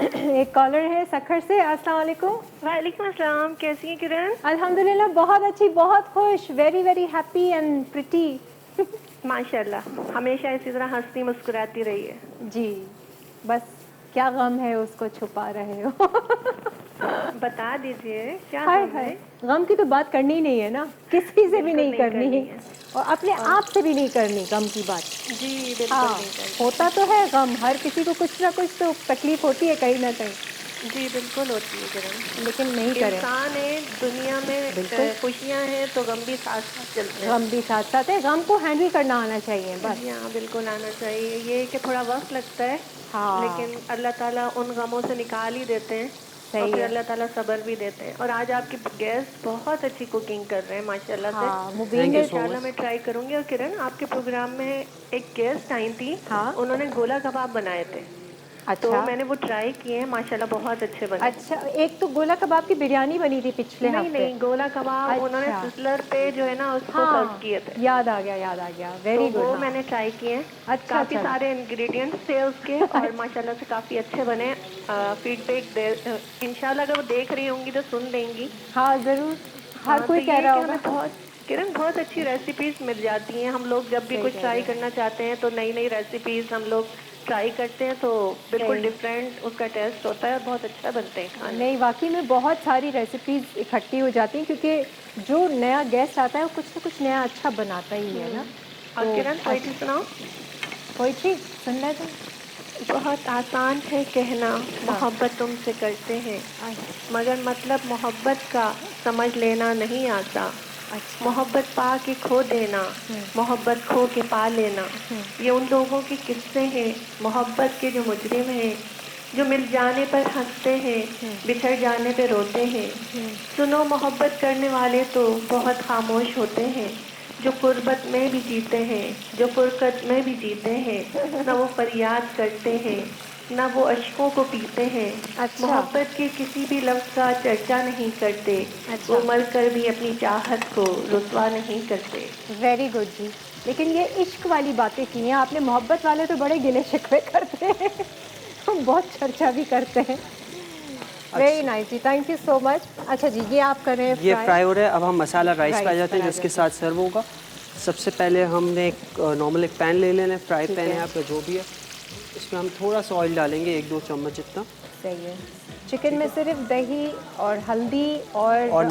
एक कॉलर है सखर से। अस्सलाम वालेकुम। वालेकुम अस्सलाम, कैसी हैं किरण? अल्हम्दुलिल्लाह बहुत अच्छी, बहुत खुश, very very happy and pretty. माशाल्लाह, हमेशा इसी तरह हंसती मुस्कुराती रही है जी, बस क्या गम है उसको छुपा रहे हो। बता दीजिए क्या हाय गम है? हाय, गम की तो बात करनी ही नहीं है ना, किसी से भी नहीं करनी है, और अपने आप से भी नहीं करनी गम की बात। जी बिल्कुल हाँ, नहीं करनी। होता तो है गम, हर किसी को कुछ ना कुछ तो तकलीफ होती है कहीं ना कहीं, जी बिल्कुल होती है किरण, लेकिन नहीं करें। इंसान है, दुनिया में बिल्कुल। खुशियाँ हैं तो गम भी साथ साथ चलते हैं। गम भी साथ साथ है, गम को हैंडल करना आना चाहिए बस। जी हाँ, बिल्कुल आना चाहिए। ये कि थोड़ा वक्त लगता है, हाँ, लेकिन अल्लाह ताला उन गमों से निकाल ही देते हैं, सही और फिर है। अल्लाह ताला सब्र भी देते हैं। और आज आपके गेस्ट बहुत अच्छी कुकिंग कर रहे हैं माशाल्लाह से। हाँ, मुबीन Thank ने you so इंशाल्लाह मैं ट्राई करूंगी। और किरण, आपके प्रोग्राम में एक गेस्ट आई थी, हाँ। उन्होंने गोला कबाब बनाए थे, तो अच्छा मैंने वो ट्राई किए हैं, माशाल्लाह बहुत अच्छे बने। अच्छा, एक तो गोला कबाब की बिरयानी बनी थी पिछले नहीं हफ्ते। नहीं, गोला कबाब अच्छा। उन्होंने सिसलर पे जो है ना उसको हाँ, सर्व किए थे, याद आ गया, याद आ गया, वेरी तो गुड। वो मैंने ट्राई किए हैं। अच्छा, काफी अच्छा। सारे इंग्रेडिएंट्स थे उसके, और माशाल्लाह से काफी अच्छे बने। फीडबैक दे, इंशाल्लाह अगर वो देख रही होंगी तो सुन लेंगी। हाँ जरूर, हर हाँ, कोई तो कह ये रहा कि होगा। हमें बहुत किरण बहुत अच्छी रेसिपीज मिल जाती हैं। हम लोग जब भी कुछ ट्राई करना चाहते हैं तो नई नई रेसिपीज हम लोग ट्राई करते हैं, तो बिल्कुल डिफरेंट उसका टेस्ट होता है और बहुत अच्छा बनते हैं खाने। नहीं, वाकई में बहुत सारी रेसिपीज इकट्ठी हो जाती हैं, क्योंकि जो नया गेस्ट आता है वो कुछ ना कुछ नया अच्छा बनाता ही है ना। और किरण, पोएट्री सुनाओ। पोएट्री सुनना है? बहुत आसान है कहना मोहब्बत तुमसे करते हैं, मगर मतलब मोहब्बत का समझ लेना नहीं आता। अच्छा, मोहब्बत पा के खो देना, मोहब्बत खो के पा लेना, ये उन लोगों के किस्से हैं मोहब्बत के जो मुजरिम हैं, जो मिल जाने पर हंसते हैं, बिछड़ जाने पे रोते हैं। सुनो, मोहब्बत करने वाले तो बहुत खामोश होते हैं, जो कुर्बत में भी जीते हैं, जो फुरकत में भी जीते हैं, ना वो फरियाद करते हैं, ना वो अश्कों को पीते हैं। अच्छा। मोहब्बत के किसी भी लफ्ज़ का चर्चा नहीं करते, अच्छा। वो मर कर भी अपनी चाहत को रुसवा नहीं करते। वेरी गुड जी। लेकिन ये इश्क वाली बातें की हैं आपने, मोहब्बत वाले तो बड़े गिले शिकवे करते हैं, हम बहुत चर्चा भी करते हैं। वेरी नाइस जी, थैंक यू सो मच। अच्छा जी, ये आप कर रहे हैं ये फ्राई हो रहा है। अब हम मसाला राइस पे आ राइस जाते हैं पर आ जिसके साथ सर्व होगा। सबसे पहले हमने एक नॉर्मल एक पैन ले लेना है, फ्राई ठीक पैन है है। आपका जो भी है। इसमें हम थोड़ा सा ऑयल डालेंगे, 1-2 चम्मच जितना। सही है। चिकन में सिर्फ दही और हल्दी और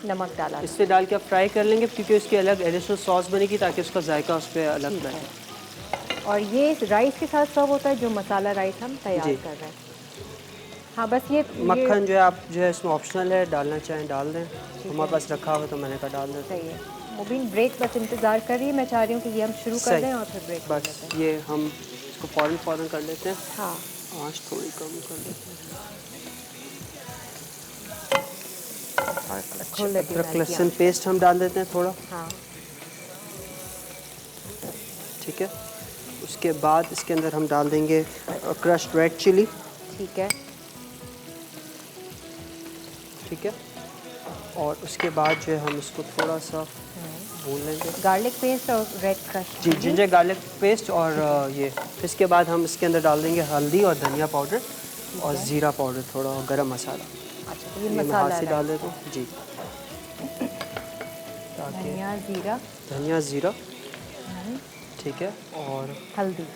नमक डाला। इससे डाल के आप फ्राई कर लेंगे क्योंकि उसकी अलग एडिशनल सॉस बनेगी ताकि उसका जायका उस पर अलग रहे। और ये राइस के साथ सर्व होता है, जो मसाला राइस हम तैयार कर रहे हैं। हाँ बस ये मक्खन जो है आप जो है इसमें ऑप्शनल है, डालना चाहें डाल दें, हमारे पास रखा हुआ तो मैंने कहा डाल दें। सही है। मुबीन ब्रेक बस इंतज़ार कर रही है, मैं चाह रही हूँ कि ये हम शुरू कर दें और फिर ब्रेक बस ये हम इसको फ़ौरन कर लेते हैं। हाँ आँच थोड़ी कम कर लेते हैं। अदरक लहसुन पेस्ट हम डाल देते हैं थोड़ा। हाँ ठीक है। उसके बाद इसके अंदर हम डाल देंगे क्रश्ड रेड चिली। ठीक है। ठीक है। और उसके बाद जो है हम इसको थोड़ा सा भून लेंगे। गार्लिक पेस्ट और रेड क्रश। जी जिंजर गार्लिक पेस्ट और ये फिर इसके बाद हम इसके अंदर डाल देंगे हल्दी और धनिया पाउडर और ज़ीरा पाउडर थोड़ा और गरम मसाला। अच्छा तो ये मसाला से डाल देता हूँ जी। धनिया ज़ीरा ठीक है और हल्दी।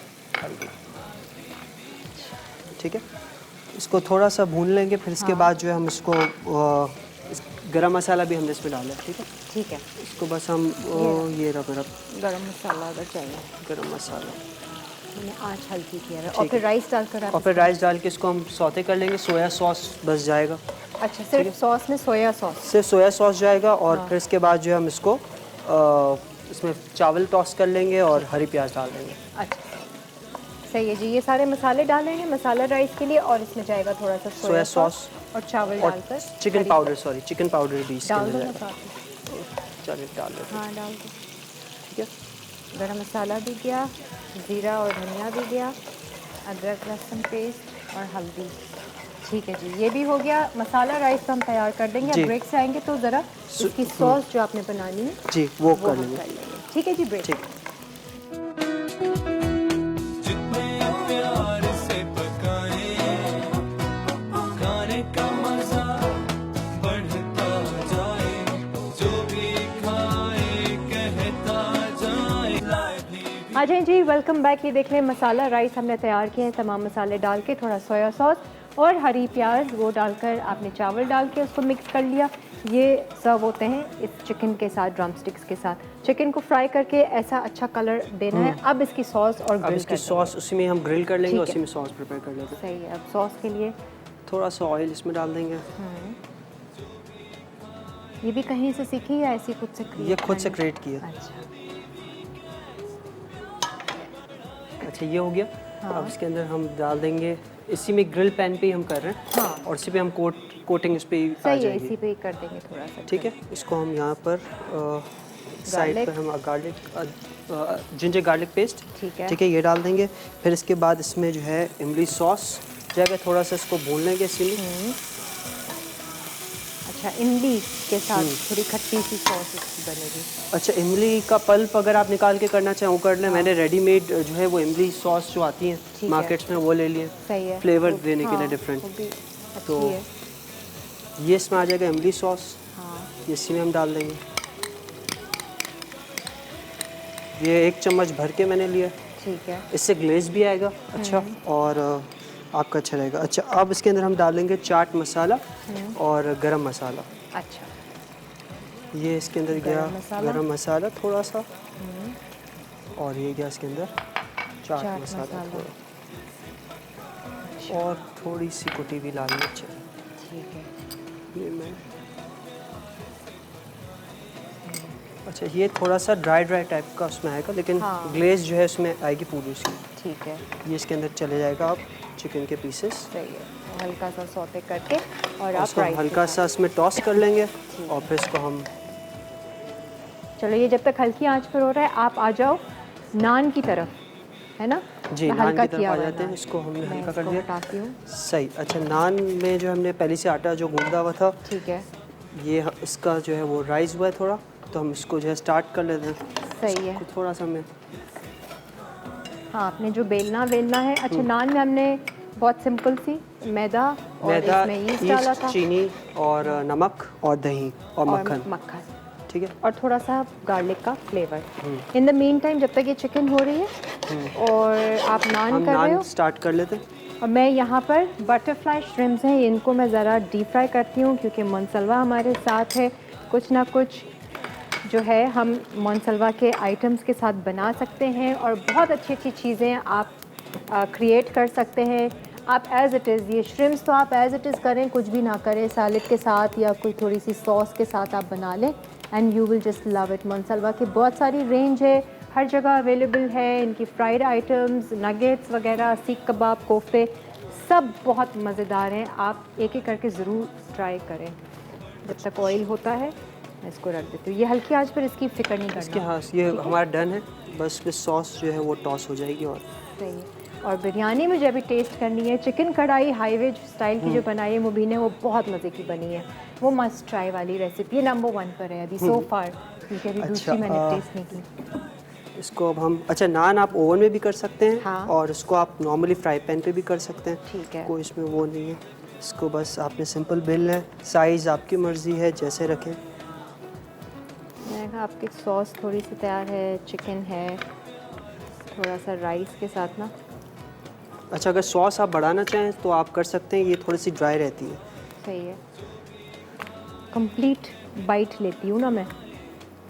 ठीक है। इसको थोड़ा सा भून लेंगे फिर इसके बाद जो है हम इसको गरम मसाला भी हमने इसमें डाला है। ठीक है। ठीक है। इसको बस हम ये रब गरम मसाला अगर चाहिए, गरम मसाला मैंने आँच हल्की किया है। और फिर राइस डालकर और फिर राइस डाल के इसको हम सौते कर लेंगे। सोया सॉस बस जाएगा। अच्छा सिर्फ सॉस में सोया सॉस? सिर्फ सोया सॉस जाएगा और फिर इसके बाद जो है हम इसको इसमें चावल टॉस कर लेंगे और हरी प्याज डाल देंगे। अच्छा सही है जी। ये सारे मसाले डालेंगे मसाला राइस के लिए और इसमें जाएगा थोड़ा सा सोया सॉस और चावल डालकर चिकन पाउडर भी डाल दो ना साथ में। चलिए डाल दो। हाँ डाल दो। ठीक है। गरम मसाला भी गया, ज़ीरा और धनिया भी गया, अदरक लहसुन पेस्ट और हल्दी। ठीक है जी, ये भी हो गया। मसाला राइस तो हम तैयार कर देंगे। अब ब्रेक से आएंगे तो ज़रा इसकी सॉस जो आपने बनानी है जी वो कर लेंगे। ठीक है जी ब्रेक। ठीक। जितने प्यार से पकाए खाने का मजा बढ़ता जाए, जो भी खाए कहता जाए। आ जाएं जी, वेलकम बैक। ये देख लें मसाला राइस हमने तैयार किए हैं। तमाम मसाले डाल के थोड़ा सोया सॉस और हरी प्याज वो डालकर आपने चावल डाल के उसको मिक्स कर लिया। ये सर्व होते हैं इस चिकन के साथ, ड्रम स्टिक्स के साथ। चिकन को फ्राई करके ऐसा अच्छा कलर देना है। अब इसकी सॉस और अब इसकी सॉस उसी में हम ग्रिल कर लेंगे, उसी में सॉस प्रिपेयर कर लेंगे। सही है। अब सॉस के लिए थोड़ा सा ऑयल इसमें डाल देंगे। ये भी कहीं से सीखी या ऐसी खुद से क्रिएट? ये खुद से क्रिएट किया। अच्छा ये हो गया। अब इसके अंदर हम डाल देंगे, इसी में ग्रिल पैन पे ही हम कर रहे हैं। हाँ। और इसी पे हम कोटिंग इस पे ही आ जाएगी। इसी पे ही कर देंगे थोड़ा सा। ठीक है। इसको हम यहाँ पर साइड पर हम गार्लिक जिंजर गार्लिक पेस्ट ठीक है ये डाल देंगे। फिर इसके बाद इसमें जो है इमली सॉस जाएगा, थोड़ा सा इसको भून लेंगे इसी में। अच्छा इमली के साथ थोड़ी खट्टी सी सॉस इसकी बनेगी। अच्छा इमली का पल्प अगर आप निकाल के करना चाहें वो कर लें। मैंने रेडीमेड जो है वो इमली सॉस जो आती हैं मार्केट्स में वो ले लिए। सही है। फ्लेवर देने के लिए डिफरेंट। तो ये इसमें आ जाएगा इमली सॉस। ये इसी में हम डाल देंगे। ये 1 चम्मच भर के मैंने लिया। ठीक है। इससे ग्लेज भी आएगा अच्छा और आपका अच्छा रहेगा। अच्छा अब इसके अंदर हम डालेंगे चाट मसाला और गरम मसाला। अच्छा ये इसके अंदर गया गरम मसाला थोड़ा सा और ये गया इसके अंदर चाट मसाला थोड़ा और थोड़ी सी कुटी हुई लाल मिर्च। ठीक है। ये मैं अच्छा ये थोड़ा सा ड्राई टाइप का उसमें आएगा, लेकिन ग्लेज जो है उसमें आएगी पूरी उसकी। ठीक है। ये इसके अंदर चले जाएगा अब चिकन के पीसेस। सही है। हल्का सा सौते करके और आप इसको हल्का सा इसमें टॉस कर लेंगे और फिर इसको हम चलो ये जब तक हल्की आंच पर हो रहा है आप आ जाओ नान की तरफ, है ना? जी नान की तरफ आ जाते हैं। इसको हमने हल्का कर दिया। सही। अच्छा नान में जो हमने पहले से आटा जो गूंदा हुआ था ठीक है ये इसका जो है वो राइस हुआ है थोड़ा, तो हम इसको जो है स्टार्ट कर लेते हैं। सही है। थोड़ा सा हमें हाँ आपने जो बेलना है। अच्छा नान में हमने बहुत सिंपल सी मैदा और इसमें यीस्ट डाला था, चीनी और नमक और दही और मक्खन। ठीक है। और थोड़ा सा गार्लिक का flavour. In the mean time जब तक ये चिकन हो रही है और आप नान कर रहे हो स्टार्ट कर लेते हैं। और मैं यहाँ पर बटरफ्लाई श्रिम्स हैं, इनको मैं ज़रा डीप फ्राई करती हूँ क्योंकि मोनसलवा हमारे साथ है। कुछ ना कुछ जो है हम मोनसलवा के आइटम्स के साथ बना सकते हैं और बहुत अच्छी अच्छी चीज़ें आप क्रिएट कर सकते हैं। आप एज़ इट इज़, ये श्रिम्स तो आप एज़ इट इज़ करें, कुछ भी ना करें, सैलेड के साथ या कोई थोड़ी सी सॉस के साथ आप बना लें and you will just love it. मोनसलवा की बहुत सारी रेंज है, हर जगह अवेलेबल है। इनकी फ्राइड आइटम्स, नगेट्स वगैरह, सीख कबाब, कोफ्ते, सब बहुत मज़ेदार हैं। आप एक एक करके ज़रूर ट्राई करें। जब तक ऑयल होता है मैं इसको रख देती हूँ। ये हल्की आंच पर इसकी फ़िक्र नहीं करना। इसके हाँ, ये हमारा डन है। बस फिर सॉस जो है वो टॉस हो जाएगी। और सही है। और बिरयानी मुझे अभी टेस्ट करनी है। चिकन कढ़ाई हाईवे स्टाइल की जो बनाई है मुबीन ने, वो बहुत मज़े की बनी है। वो मस्ट ट्राई वाली रेसिपी, ये नंबर 1 पर है अभी सो फार, क्योंकि अभी दूसरी मैंने टेस्ट नहीं की। इसको अब हम, अच्छा, नान आप ओवन में भी कर सकते हैं। हाँ। और इसको आप नॉर्मली फ्राई पैन पे भी कर सकते हैं। ठीक है। कोई इसमें वो नहीं है। इसको बस आपने सिंपल बेलना है, साइज़ आपकी मर्ज़ी है जैसे रखें। मैंने कहा आपकी सॉस थोड़ी सी तैयार है, चिकन है, थोड़ा सा राइस के साथ ना। अच्छा, अगर सॉस आप बढ़ाना चाहें तो आप कर सकते हैं, ये थोड़ी सी ड्राई रहती है। सही है। कंप्लीट बाइट लेती हूँ ना मैं,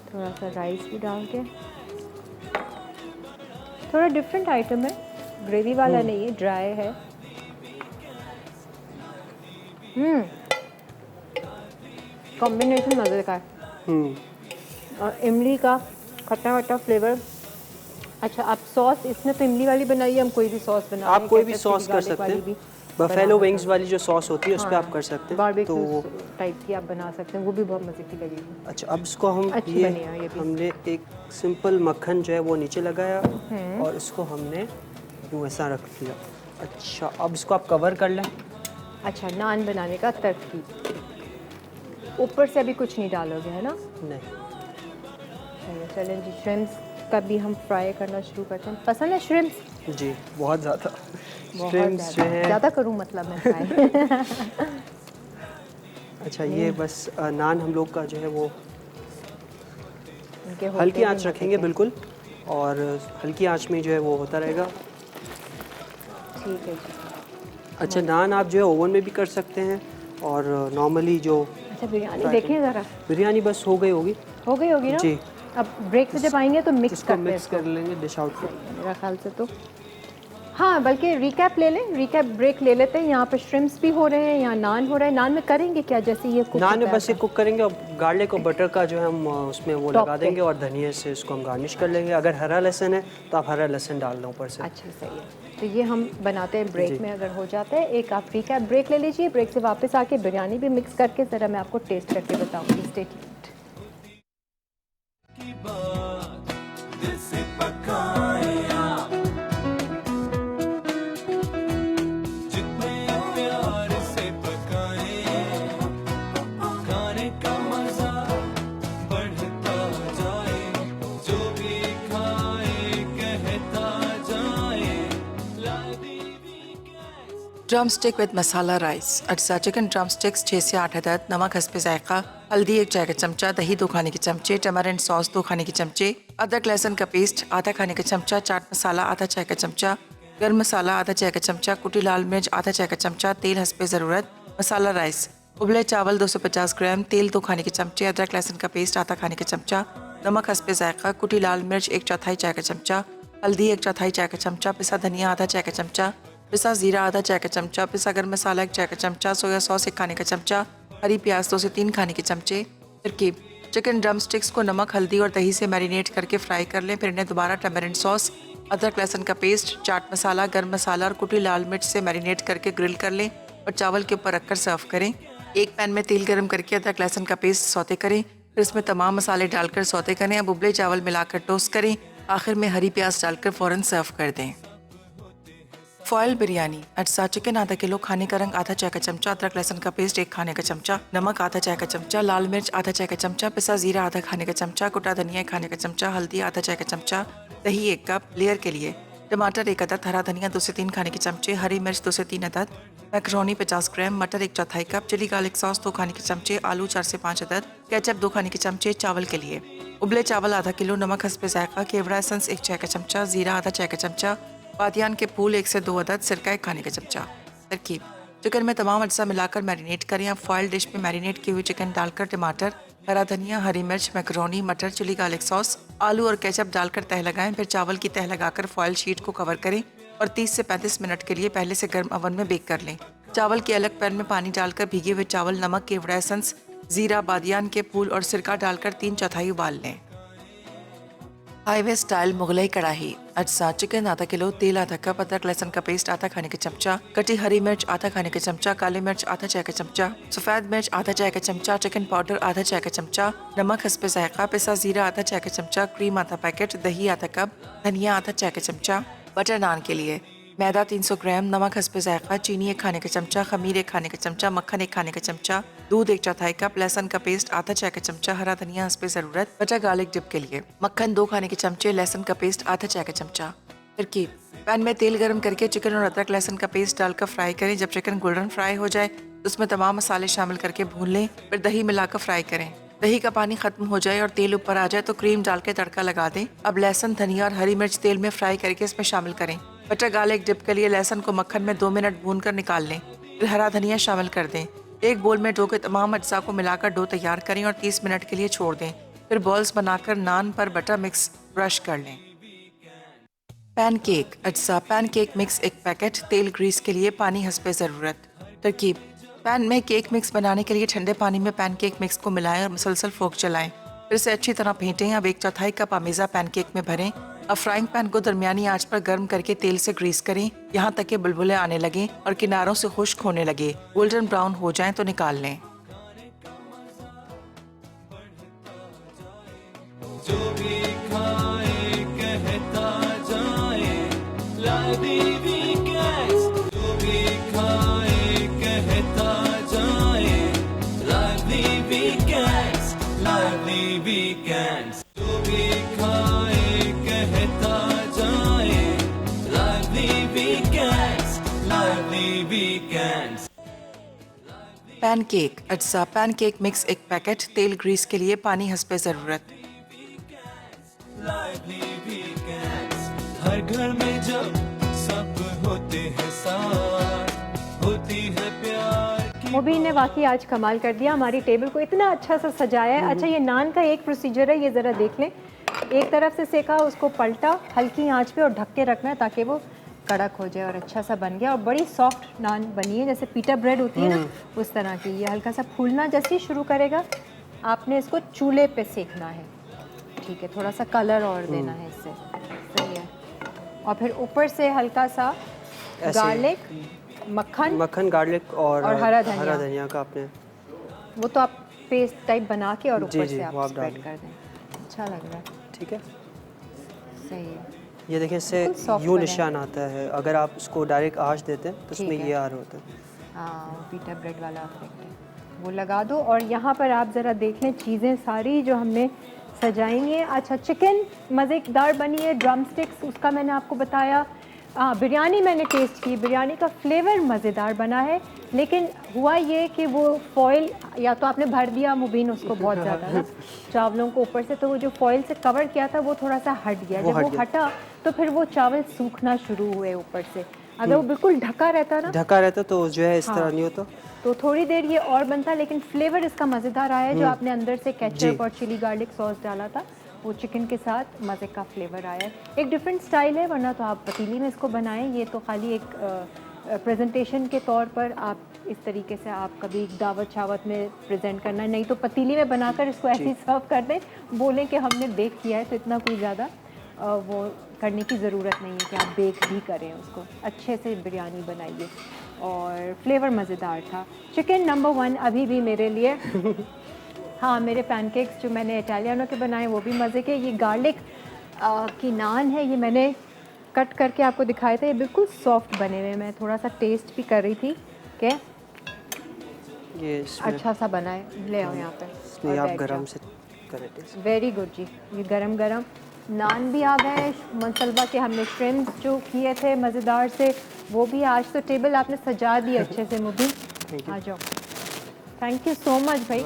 थोड़ा सा राइस भी डाल के। थोड़ा डिफरेंट आइटम है, ग्रेवी वाला नहीं है, ड्राई है। कॉम्बिनेशन मज़े का है। और इमली का खट्टा खट्टा फ्लेवर। अच्छा, आप सॉस इसमें तो इमली वाली बनाई है, हम कोई भी सॉस बना, आप कोई भी सॉस कर सकते हैं। बफेलो विंग्स वाली जो सॉस होती है उस पर आप कर सकते हैं। बारबेक्यू टाइप की आप बना सकते हैं, वो भी बहुत मज़े की लगेगी। अच्छा, अब इसको हम अच्छी बनी है ये भी। हमने एक सिंपल मक्खन जो है वो नीचे लगाया और इसको हमने यूँ ऐसा रख दिया। अच्छा, अब इसको आप कवर कर लें। अच्छा, नान बनाने का तरकीब, ऊपर से अभी कुछ नहीं डालोगे है ना? नहीं। चलें जी, श्रिम्स का भी हम फ्राई करना शुरू करते हैं। पसंद है श्रिम्स? जी, बहुत ज़्यादा। श्रिम्स जो है ज़्यादा करूँ मतलब मैं फ्राई। अच्छा, ये बस नान हम लोग का जो है वो इनके होते हल्की हैं आंच मज़े रखेंगे के। बिल्कुल, और हल्की आंच में जो है वो होता रहेगा। ठीक है जी। अच्छा, नान आप जो है ओवन में भी कर सकते हैं और नॉर्मली जो। अच्छा, बिरयानी देखिए ज़रा, बिरयानी बस हो गई होगी ना? जी। अब ब्रेक पे जब आएंगे तो मिक्स इसको करते हैं मिक्स कर लेंगे डिश आउट को। मेरा ख्याल से तो। हाँ, बल्कि रिकैप ले लें, रिकैप ब्रेक ले लेते हैं। यहाँ पर श्रिम्स भी हो रहे हैं, यहाँ नान हो रहा है। नान में करेंगे क्या, जैसे ये कुक नान होता में है बस ये ऐसा? कुक करेंगे और गार्लिक और बटर का जो है हम उसमें वो टॉप लगा पे। देंगे और धनिया से इसको हम गार्निश कर लेंगे। अगर हरा लहसुन है तो आप हरा लहसुन डाल दें ऊपर से। अच्छा, सही है। तो ये हम बनाते हैं ब्रेक जी। में, अगर हो जाता है। एक आप रिकैप ब्रेक ले लीजिए, ब्रेक से वापस आके बिरयानी भी मिक्स करके ज़रा मैं आपको टेस्ट करके बताऊँगी। Stay tuned. की बात दिल से पकाए आप, जितने प्यार से पकाए, खाने का मजा बढ़ता जाए, जो भी खाए कहता जाए, ला देवी गैस। Drumstick with masala rice. अज्जा चिकन ड्रम स्टिक्स 6 से 8 अदद, नमक हस्बे जायका, हल्दी 1 चाय का चमचा, दही 2 खाने के चमचे, टमारेंट सॉस 2 खाने के चमचे, अदरक लहसुन का पेस्ट आधा खाने का चमचा, चाट मसाला आधा चाय का चमचा, गर्म मसाला आधा चाय का चमचा, कुटी लाल मिर्च आधा चाय का चमचा, तेल हस्बे ज़रूरत, मसाला राइस, उबले चावल 250 ग्राम, तेल 2 खाने के चमचे, अदरक लहसुन का पेस्ट आधा खाने का चमचा, नमक हस्बे जायका, कुटी लाल मिर्च 1/4 चाय का चमचा, हल्दी 1/4 चाय का चमचा, पिसा धनिया आधा चाय का चमचा, पिसा जीरा आधा चाय का चमचा, पिसा गर्म मसाला 1 चाय का चमचा, सोया सॉस 1 खाने का चमचा, हरी प्याज 2 से 3 खाने के चमचे। तरकीब: चिकन ड्रम स्टिक्स को नमक, हल्दी और दही से मैरिनेट करके फ्राई कर लें। फिर इन्हें दोबारा टमारेंट सॉस, अदरक लहसुन का पेस्ट, चाट मसाला, गर्म मसाला और कुटी लाल मिर्च से मैरिनेट करके ग्रिल कर लें और चावल के ऊपर रखकर सर्व करें। एक पैन में तेल गर्म करके अदरक लहसुन का पेस्ट सौते करें, फिर इसमें तमाम मसाले डालकर सौते करें। अब उबले चावल मिलाकर टोस्ट करें, आखिर में हरी प्याज डालकर फ़ौरन सर्व कर दें। फॉयल बिरयानी। अज्जा चिकन आधा किलो, खाने का रंग आधा चाय का चमचा, अदरक लहसुन का पेस्ट 1 खाने का चमचा, नमक आधा चाय का चमचा, लाल मिर्च आधा चाय का चमचा, पिसा जीरा आधा खाने का चमचा, कुटा धनिया 1 खाने का चमचा, हल्दी आधा चाय का चमचा, दही 1 कप। लेयर के लिए टमाटर 1 अदद, हरा धनिया 2 से 3 खाने के चमचे, हरी मिर्च 2 से 3 अदद, मैकरोनी 50 ग्राम, मटर 1/4 कप, चिली गार्लिक सॉस 2 खाने के चमचे, आलू 4 से 5 अदद, केचप 2 खाने के चमचे। चावल के लिए उबले चावल आधा किलो, नमक हस्बे जायका, केवड़ा एसेंस 1 चाय का चमचा, जीरा आधा चाय का चमचा बादियान के फूल 1 से 2 अदद, सिरका 1 खाने का चमचा। तरकीब: चिकन में तमाम अज्जा मिलाकर मैरिनेट करें। अब फॉयल डिश में मैरिनेट की हुई चिकन डालकर टमाटर, हरा धनिया, हरी मिर्च, मैकरोनी, मटर, चिली गार्लिक सॉस, आलू और केचप डालकर तह लगाएं। फिर चावल की तह लगाकर फॉयल शीट को कवर करें और 30 से 35 मिनट के लिए पहले से गर्म ओवन में बेक कर लें। चावल के अलग पैन में पानी डालकर भीगे हुए चावल, नमक, केवड़ा एसेंस, जीरा, बादियान के फूल और सिरका डालकर 3/4 उबाल लें। हाईवे स्टाइल मुगलई कढ़ाई। अज्जा: चिकन आधा किलो, तेल आधा कप, अदरक लहसुन का पेस्ट आधा खाने का चमचा, कटी हरी मिर्च आधा खाने का चमचा, काली मिर्च आधा चाय का चमचा, सफ़ेद मिर्च आधा चाय का चमचा, चिकन पाउडर आधा चाय का चमचा, नमक हस्बे ज़ायक़ा, पिसा जीरा आधा चाय का चमचा, क्रीम आधा पैकेट, दही आधा कप, धनिया आधा चाय का चमचा। बटर नान के लिए मैदा 300 ग्राम, नमक हस्बे ज़ायक़ा, चीनी 1 खाने का चमचा, खमीर 1 खाने का चमचा, मक्खन 1 खाने का चमचा, दूध 1/4 कप, लहसुन का पेस्ट आधा चाय का चमचा, हरा धनिया हस्बे ज़रूरत। बटर गार्लिक डिप के लिए मक्खन 2 खाने के चमचे, लहसुन का पेस्ट आधा चाय का चमचा। तरकीब: पैन में तेल गर्म करके चिकन और अदरक लहसुन का पेस्ट डालकर फ्राई करें। जब चिकन गोल्डन फ्राई हो जाए तो उसमें तमाम मसाले शामिल करके भून लें। फिर दही मिलाकर फ्राई करें। दही का पानी खत्म हो जाए और तेल ऊपर आ जाए तो क्रीम डाल के तड़का लगा दें। अब लहसुन, धनिया और हरी मिर्च तेल में फ्राई करके इसमें शामिल करें। बटर गार्लिक डिप के लिए लहसुन को मक्खन में 2 मिनट भून कर निकाल लें। फिर हरा धनिया शामिल कर दें। एक बोल में डो के तमाम अज्जा को मिलाकर डो तैयार करें और 30 मिनट के लिए छोड़ दें। फिर बॉल्स बनाकर नान पर बटर मिक्स ब्रश कर लें। पैनकेक। अज्जा: पैनकेक मिक्स 1 पैकेट, तेल ग्रीस के लिए पानी हस्बे ज़रूरत। तरकीब: पैन में केक मिक्स बनाने के लिए ठंडे पानी में पैनकेक मिक्स को मिलाएं और मुसलसल फोक चलाएं। फिर से अच्छी तरह फेंटें। अब 1/4 कप आमेज़ा पैनकेक में भरें। अब फ्राइंग पैन को दरमियानी आंच पर गर्म करके तेल से ग्रीस करें यहाँ तक कि बुलबुले आने लगें और किनारों से खुश्क होने लगे। गोल्डन ब्राउन हो जाएं तो निकाल लें। जो भी खाए कहता जाए लादी वीकेंड्स, जो भी खाए कहता जाए लादी वीकेंड्स, लादी वीकेंड्स, जो भी खाए कहता जाए लादी वीकेंड्स, लादी वीकेंड्स। पैनकेक। अज्जा: पैनकेक मिक्स 1 पैकेट, तेल ग्रीस के लिए पानी हस्बे ज़रूरत। लाइवली वीकेंड्स, हर घर में जब सब होते हैं साथ, होती है प्यार की। मुबीन ने वाकई आज कमाल कर दिया, हमारी टेबल को इतना अच्छा सा सजाया है। अच्छा, ये नान का एक प्रोसीजर है, ये ज़रा देख लें। एक तरफ से सेका, उसको पलटा हल्की आंच पे और ढक के रखना है ताकि वो कड़क हो जाए और अच्छा सा बन गया और बड़ी सॉफ्ट नान बनी है, जैसे पीटा ब्रेड होती है ना उस तरह की। ये हल्का सा फूलना जैसे ही शुरू करेगा आपने इसको चूल्हे पे सेकना है, ठीक है। थोड़ा सा कलर और देना है इससे, सही है। और फिर ऊपर से हल्का सा गार्लिक, मक्खन, गार्लिक और हरा धनिया का आपने वो तो आप पेस्ट टाइप बना के और ऊपर जी, से आप वो आप स्प्रेड डाल कर दें। अच्छा लग रहा है, ठीक है। सही है। ये देखिए, इससे soft यूँ बना है। निशान आता है। अगर आप उसको डायरेक्ट आँच देते हैं तो ठीक उसमें है। ये आर होता है। हाँ, पीटा ब्रेड वाला इफेक्ट है, वो लगा दो। और यहाँ पर आप ज़रा देख लें चीज़ें सारी जो हमने सजाएंगे। अच्छा, चिकन मज़ेदार बनी है, ड्रम स्टिक्स उसका मैंने आपको बताया। बिरयानी मैंने टेस्ट की, बिरयानी का फ्लेवर मज़ेदार बना है, लेकिन हुआ ये कि वो फॉइल या तो आपने भर दिया मुबीन उसको बहुत ज़्यादा ना चावलों को ऊपर से, तो वो जो फॉइल से कवर किया था वो थोड़ा सा हट गया। जब वो हटा तो फिर वो चावल सूखना शुरू हुए ऊपर से। अगर वो बिल्कुल ढका रहता तो जो है इस तरह नहीं होता, तो थोड़ी देर ये और बनता, लेकिन फ्लेवर इसका मज़ेदार आया। जो आपने अंदर से केचप और चिली गार्लिक सॉस डाला था वो चिकन के साथ मज़े का फ्लेवर आया। एक डिफरेंट स्टाइल है, वरना तो आप पतीली में इसको बनाएं। ये तो खाली एक प्रेजेंटेशन के तौर पर आप इस तरीके से आप कभी दावत शावत में प्रेजेंट करना है, नहीं तो पतीली में बनाकर इसको ऐसे ही सर्व कर दें। बोलें कि हमने बेक किया है, तो इतना कोई ज़्यादा वो करने की ज़रूरत नहीं है कि आप बेक भी करें उसको। अच्छे से बिरयानी बनाइए और फ्लेवर मज़ेदार था। चिकन नंबर 1 अभी भी मेरे लिए। हाँ, मेरे पैनकेक्स जो मैंने इटालियानो के बनाए वो भी मज़े के। ये गार्लिक की नान है, ये मैंने कट करके आपको दिखाए थे, ये बिल्कुल सॉफ्ट बने हुए। मैं थोड़ा सा टेस्ट भी कर रही थी कि ये अच्छा सा बना है। ले आओ यहाँ पर, इसमें आप गरम से करें टेस्ट। वेरी गुड जी। ये गरम गरम नान भी आ गए। मसलबा के हमने श्रिम्प जो किए थे मज़ेदार से, वो भी। आज तो टेबल आपने सजा दी अच्छे से मुबीन। आ जाओ। थैंक यू सो मच भाई,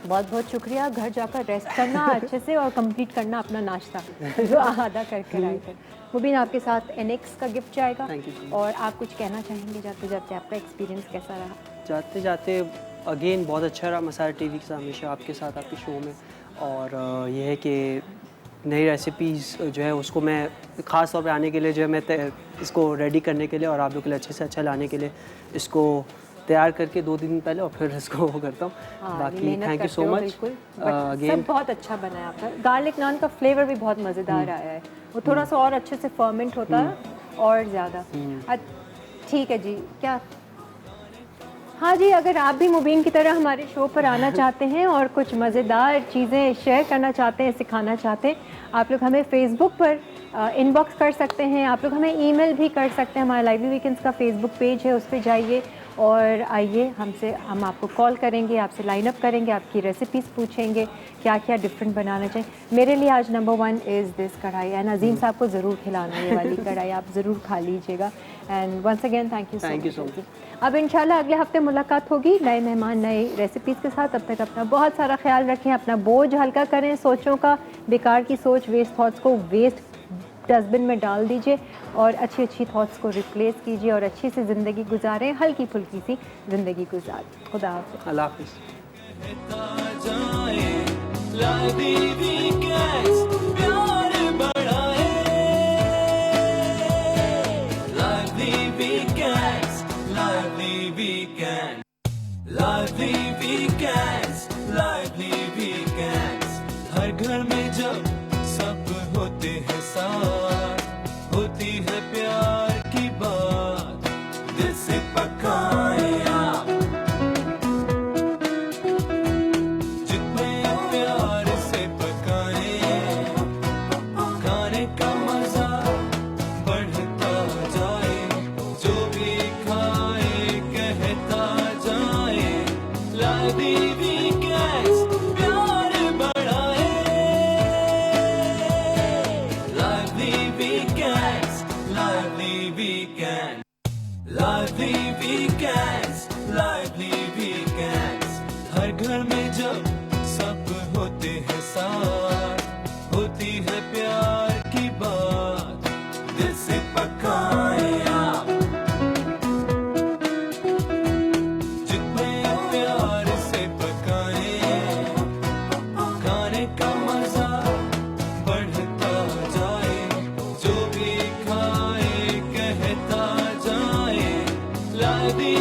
बहुत बहुत शुक्रिया। घर जाकर रेस्ट करना अच्छे से और कंप्लीट करना अपना नाश्ता जो आधा करके आए थे। मुबीन आपके साथ NX का गिफ्ट जाएगा। Thank you so much। और आप कुछ कहना चाहेंगे जाते जाते, आपका एक्सपीरियंस कैसा रहा? जाते जाते अगेन बहुत अच्छा रहा मसाला टीवी के साथ, हमेशा आपके साथ आपके शो में। और ये है कि नई रेसिपीज़ जो है उसको मैं ख़ास तौर पे आने के लिए जो है मैं इसको रेडी करने के लिए और आप लोग के लिए अच्छे से अच्छा लाने के लिए इसको तैयार करके 2 दिन पहले और फिर इसको वो करता हूँ। बाकी thank you so much again. सब बहुत अच्छा बना है आपका। गार्लिक नान का फ्लेवर भी बहुत मज़ेदार आया है, वो थोड़ा सा और अच्छे से फर्मेंट होता है और ज़्यादा। ठीक है जी, क्या हाँ जी, अगर आप भी मुबीन की तरह हमारे शो पर आना चाहते हैं और कुछ मज़ेदार चीज़ें शेयर करना चाहते हैं, सिखाना चाहते हैं, आप लोग हमें फ़ेसबुक पर इनबॉक्स कर सकते हैं, आप लोग हमें ईमेल भी कर सकते हैं। हमारा लाइवली वीकेंड्स का फ़ेसबुक पेज है, उस पर जाइए और आइए हम आपको कॉल करेंगे, आपसे लाइन अप करेंगे, आपकी रेसिपीज़ पूछेंगे क्या क्या डिफरेंट बनाना चाहिए। मेरे लिए आज नंबर 1 इज़ दिस कढ़ाई, एंड अजीम साहब को ज़रूर खिलाना ये वाली कढ़ाई, आप ज़रूर खा लीजिएगा। And once again thank you so much. अब इंशाल्लाह अगले हफ्ते मुलाकात होगी नए मेहमान नए रेसिपीज़ के साथ। तब तक अपना बहुत सारा ख्याल रखें, अपना बोझ हल्का करें, सोचों का, बेकार की सोच, वेस्ट थॉट्स को वेस्ट डस्टबिन में डाल दीजिए और अच्छी अच्छी थॉट्स को रिप्लेस कीजिए और अच्छी सी ज़िंदगी गुजारें, हल्की फुल्की सी ज़िंदगी गुजारें। खुदा हाफ़िज़। अल्लाह हाफ़िज़। हर घर में जब सब होते हैं साथ, होती है प्यार की बात, दिल से पकाए आप, जितने प्यार से पकाए, खाने का मजा बढ़ता जाए, जो भी खाए कहता जाए, लादी वीकेंड्स प्यार बढ़ाए, लादी वीकेंड्स, लादी वीकेंड, लादी वीकेंड्स, लादी वीकेंड्स। हर घर में जब सब होते हैं साथ, होती है प्यार की बात, दिल से पकाए आप, जितने प्यार से पकाए, खाने का मजा बढ़ता जाए, जो भी खाए कहता जाए, लादी